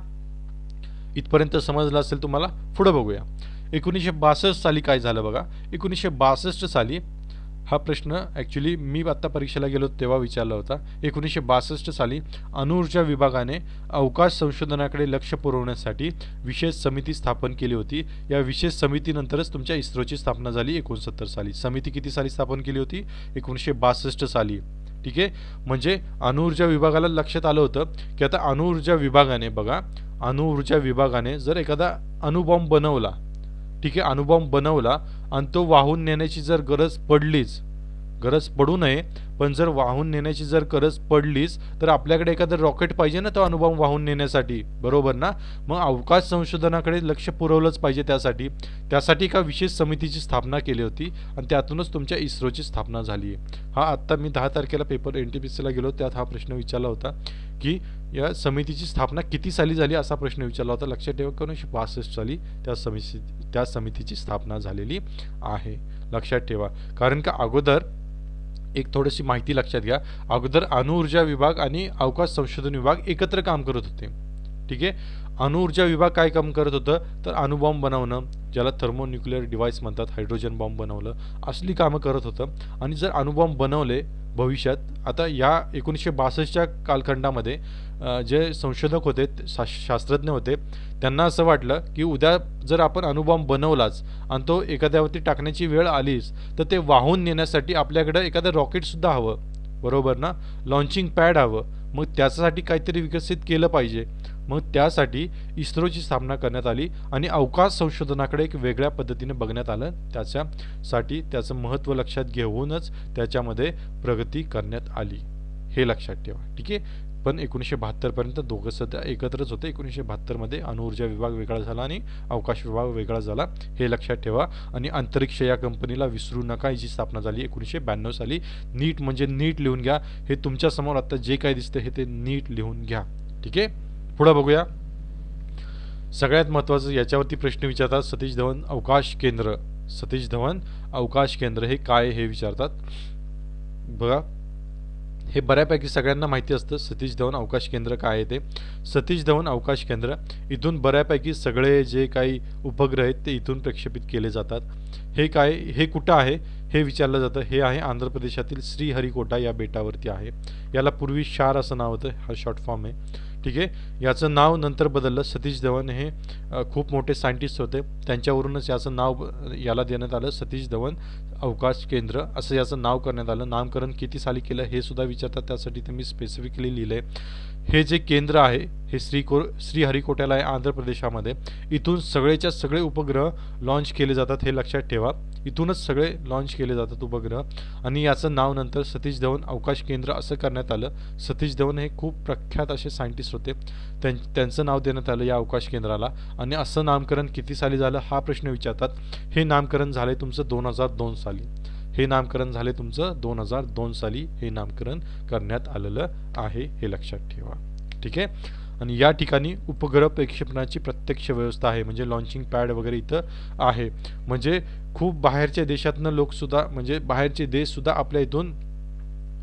इथपर्यंत समजलं असेल तुम्हाला. पुढे बघूया. 1962 साली काय झालं बघा. 1962 साली हा प्रश्न ॲक्च्युली मी आत्ता परीक्षेला गेलो तेव्हा विचारला होता. 1962 साली अणुऊर्जा विभागाने अवकाश संशोधनाकडे लक्ष पुरवण्यासाठी विशेष समिती स्थापन केली होती. या विशेष समितीनंतरच तुमच्या इस्रोची स्थापना झाली 69 साली. समिती किती साली स्थापन केली होती? 1962 साली. ठीक आहे, म्हणजे अणुऊर्जा विभागाला लक्षात आलं होतं की आता अणुऊर्जा विभागाने बघा, अणुऊर्जा विभागाने जर एखादा अणुबॉम्ब बनवला, ठीक आहे, अणुबॉम्ब बनवला आणि तो वाहून नेण्याची जर गरज पडलीच, गरज पडू नये पण जर वाहून नेण्याची जर गरज पडलीच, तर आपल्याकडे एखादं रॉकेट पाहिजे ना तो अणुबॉम्ब वाहून नेण्यासाठी, बरोबर ना. मग अवकाश संशोधनाकडे लक्ष पुरवलंच पाहिजे. त्यासाठी एका विशेष समितीची स्थापना केली होती आणि त्यातूनच तुमच्या इस्रोची स्थापना झाली आहे. हा आत्ता मी 10 तारखेला पेपर NTPCला गेलो, त्यात हा प्रश्न विचारला होता की या समितीची स्थापना किती साली झाली, असा प्रश्न विचारला होता. लक्षात ठेवा, 1962 साली त्या समितीची स्थापना झालेली आहे. लक्षात ठेवा, कारण का अगोदर एक थोडीशी माहिती लक्षात घ्या. अगोदर अणुऊर्जा विभाग आणि अवकाश संशोधन विभाग एकत्र काम करत होते. ठीक आहे, अणुऊर्जा विभाग काय काम करत होतं? तर अणुबॉम्ब बनवणं, ज्याला थर्मोन्यूक्लिअर डिव्हाइस म्हणतात, हायड्रोजन बॉम्ब बनवलं, असली कामं करत होतं. आणि जर अणुबॉम्ब बनवले भविष्यात, आता या 1962च्या कालखंडामध्ये जे संशोधक होते, शास्त्रज्ञ होते, त्यांना असं वाटलं की उद्या जर आपण अणुबॉम्ब बनवलाच आणि तो एखाद्यावरती टाकण्याची वेळ आलीच, तर ते वाहून नेण्यासाठी आपल्याकडं एखादं रॉकेटसुद्धा हवं, बरोबर ना, लॉन्चिंग पॅड हवं. मग त्याच्यासाठी काहीतरी विकसित केलं पाहिजे. मग त्यासाठी इस्रोची स्थापना करण्यात आली आणि अवकाश संशोधनाकडे एक वेगळ्या पद्धतीने बघण्यात आलं. त्याच्यासाठी त्याचं महत्त्व लक्षात घेऊनच त्याच्यामध्ये प्रगती करण्यात आली, हे लक्षात ठेवा. ठीक आहे, पण 1972 पर्यंत दोघं सध्या एकत्रच होते. 1972 मध्ये अणुऊर्जा विभाग वेगळा झाला आणि अवकाश विभाग वेगळा झाला, हे लक्षात ठेवा. आणि अंतरिक्ष या कंपनीला विसरू नका. हिची स्थापना झाली 1992 साली. नीट म्हणजे नीट लिहून घ्या. हे तुमच्या समोर आता जे काही दिसते हे ते नीट लिहून घ्या. ठीक आहे, पुढे बघूया. सगळ्यात महत्त्वाचं याच्यावरती प्रश्न विचारतात. सतीश धवन अवकाश केंद्र, सतीश धवन अवकाश केंद्र हे काय हे विचारतात बघा. हे बऱ्यापैकी सगळ्यांना माहिती असतं सतीश धवन अवकाश केंद्र काय आहे ते. सतीश धवन अवकाश केंद्र, इथून बऱ्यापैकी सगळे जे काही उपग्रह आहेत ते इथून प्रक्षेपित केले जातात. हे काय, हे कुठं आहे हे विचारलं जातं. हे आहे आंध्र प्रदेशातील श्रीहरिकोटा या बेटावरती आहे. याला पूर्वी शार असं नाव होतं, हा शॉर्ट फॉर्म आहे. ठीक आहे, याचं नाव नंतर बदललं. सतीश धवन हे खूप मोठे सायंटिस्ट होते, त्यांच्यावरूनच याचं नाव याला देण्यात आलं. सतीश धवन अवकाश केंद्र असं याचं नाव करण्यात आलं. नामकरण किती साली केलं हे सुद्धा विचारतात, त्यासाठी ते मी स्पेसिफिकली लिहिलं आहे. हे जे केंद्र आहे हे श्रीहरिकोट्याला आहे आंध्र प्रदेशामध्ये. इथून सगळेच्या सगळे उपग्रह लॉन्च केले जातात, हे लक्षात ठेवा. इथूनच सगळे लॉन्च केले जातात उपग्रह. आणि याचं नाव नंतर सतीश धवन अवकाश केंद्र असं करण्यात आलं. सतीश धवन हे खूप प्रख्यात असे सायंटिस्ट होते, त्यांचं नाव देण्यात आलं या अवकाश केंद्राला. आणि असं नामकरण किती साली झालं हा प्रश्न विचारतात. हे नामकरण झाले तुमचं 2002 साली. हे नामकरण झाले तुमचं 2002 साली हे नामकरण करण्यात आलेलं आहे, हे लक्षात ठेवा. ठीक आहे. आणि या ठिकाणी उपग्रह प्रक्षेपणाची प्रत्यक्ष व्यवस्था आहे, म्हणजे लॉन्चिंग पॅड वगैरे इथं आहे. म्हणजे खूप बाहेरच्या देशातनं लोकसुद्धा, म्हणजे बाहेरचे देशसुद्धा आपल्या इथून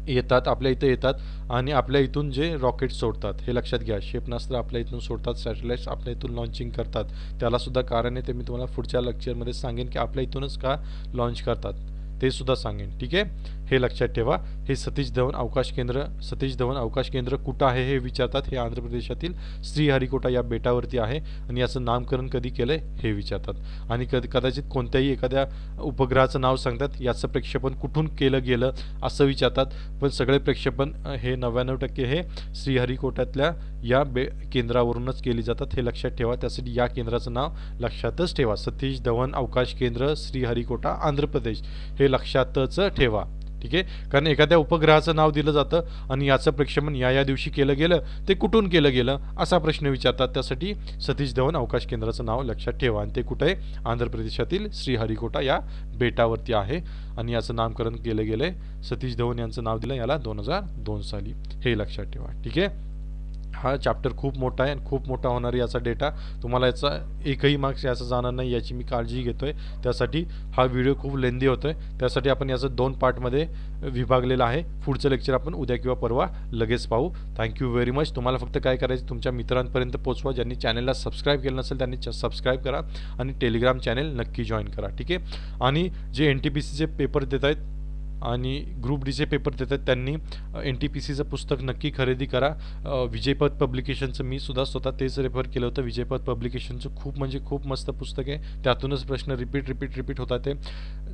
येतात, आपल्या इथं येतात आणि आपल्या इथून जे रॉकेट सोडतात हे लक्षात घ्या. क्षेपणास्त्र आपल्या इथून सोडतात, सॅटेलाइट्स आपल्या इथून लॉन्चिंग करतात. त्यालासुद्धा कारण आहे, ते मी तुम्हाला पुढच्या लेक्चरमध्ये सांगेन की आपल्या इथूनच का लॉन्च करतात ते सुद्धा सांगेन. ठीक आहे, हे लक्षात ठेवा. हे सतीश धवन अवकाश केंद्र कुठं आहे हे विचारतात. हे आंध्र प्रदेशातील श्रीहरिकोटा या बेटावरती आहे. आणि याचं नामकरण कधी केलंय हे विचारतात. आणि कदाचित कोणत्याही एखाद्या उपग्रहाचं नाव सांगतात, याचं प्रक्षेपण कुठून केलं गेलं असं विचारतात. पण सगळे प्रक्षेपण हे 99% हे श्रीहरिकोट्यातल्या या केंद्रावरूनच केली जातात, हे लक्षात ठेवा. त्यासाठी या केंद्राचं नाव लक्षातच ठेवा, सतीश धवन अवकाश केंद्र श्रीहरिकोटा आंध्र प्रदेश, हे लक्षातच ठेवा. ठीक आहे. कारण एखाद्या उपग्रहाचं नाव दिलं जातं आणि याचं प्रक्षेपण या दिवशी केलं गेलं, ते कुठून केलं गेलं असा प्रश्न विचारतात. त्यासाठी सतीश धवन अवकाश केंद्राचं नाव लक्षात ठेवा. आणि ते कुठं आहे? आंध्र प्रदेशातील श्रीहरिकोटा या बेटावरती आहे. आणि याचं नामकरण केलं गेलंय, सतीश धवन यांचं नाव दिलं याला 2002 साली, हे लक्षात ठेवा. ठीक आहे. हा चॅप्टर खूप मोठा आहे आणि खूप मोठा होणार आहे याचा डेटा. तुम्हाला याचा एकही मार्क्स याचा जाणार नाही याची मी काळजी घेतोय. त्यासाठी हा व्हिडिओ खूप लेंदी होतोय. त्यासाठी आपण याचं 2 पार्टमध्ये विभागलेलं आहे. पुढचं लेक्चर आपण उद्या किंवा परवा लगेच पाहू. Thank you very much. तुम्हाला फक्त काय करायचं, तुमच्या मित्रांपर्यंत पोहोचवा. ज्यांनी चॅनलला सबस्क्राईब केलं नसेल त्यांनी सबस्क्राईब करा आणि टेलिग्राम चॅनल नक्की जॉईन करा. ठीक आहे. आणि जे NTPCचे पेपर देत आहेत आणि ग्रुप डीचे पेपर देतात त्यांनी NTPCचं पुस्तक नक्की खरेदी करा. विजयपथ पब्लिकेशनचं मी सुद्धा स्वतः तेच रेफर केलं होतं. विजयपथ पब्लिकेशनचं खूप म्हणजे खूप मस्त पुस्तक आहे. त्यातूनच प्रश्न रिपीट होतात. ते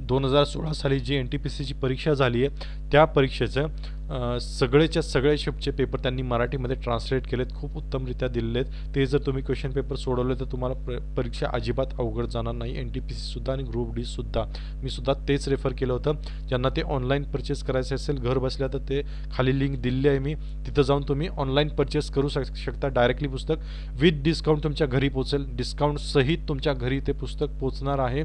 2016 साली जी NTPCची परीक्षा झाली आहे त्या परीक्षेचं सगळेच्या सगळे शिफ्टचे पेपर त्यांनी मराठीमध्ये ट्रान्सलेट केलेत, खूप उत्तमरित्या दिलेले आहेत. ते जर तुम्ही क्वेश्चन पेपर सोडवले तर तुम्हाला परीक्षा अजिबात अवघड जाणार नाही. NTPCसुद्धा आणि ग्रुप डीसुद्धा मी सुद्धा तेच रेफर केलं होतं. ज्यांना ते ऑनलाईन परचेस करायचे असेल घर बसल्या तर ते खाली लिंक दिलेली आहे मी, तिथं जाऊन तुम्ही ऑनलाईन परचेस करू शकता. डायरेक्टली पुस्तक विथ डिस्काउंट तुमच्या घरी पोहोचेल. डिस्काउंट सहित तुमच्या घरी ते पुस्तक पोहोचणार आहे.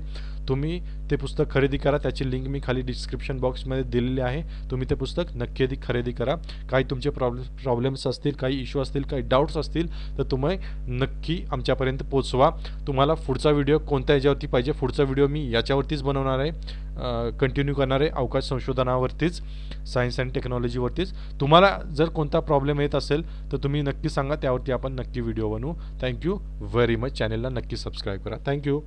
तुम्ही ते पुस्तक खरेदी करा. त्याची लिंक मी खाली डिस्क्रिप्शन बॉक्समध्ये दिलेली आहे. तुम्ही ते पुस्तक नक्की खरेदी करा. काही तुमचे प्रॉब्लेम्स असतील, काही इश्यू असतील, काही डाऊट्स असतील तर तुम्ही नक्की आमच्यापर्यंत पोचवा. तुम्हाला पुढचा व्हिडिओ कोणत्या याच्यावरती पाहिजे, पुढचा व्हिडिओ मी याच्यावरतीच बनवणार आहे, कंटिन्यू करणार आहे अवकाश संशोधनावरतीच, सायन्स अँड टेक्नॉलॉजीवरतीच. तुम्हाला जर कोणता प्रॉब्लेम येत असेल तर तुम्ही नक्की सांगा, त्यावरती आपण नक्की व्हिडिओ बनवू. Thank you very much. चॅनलला नक्की सबस्क्राईब करा. थँक्यू.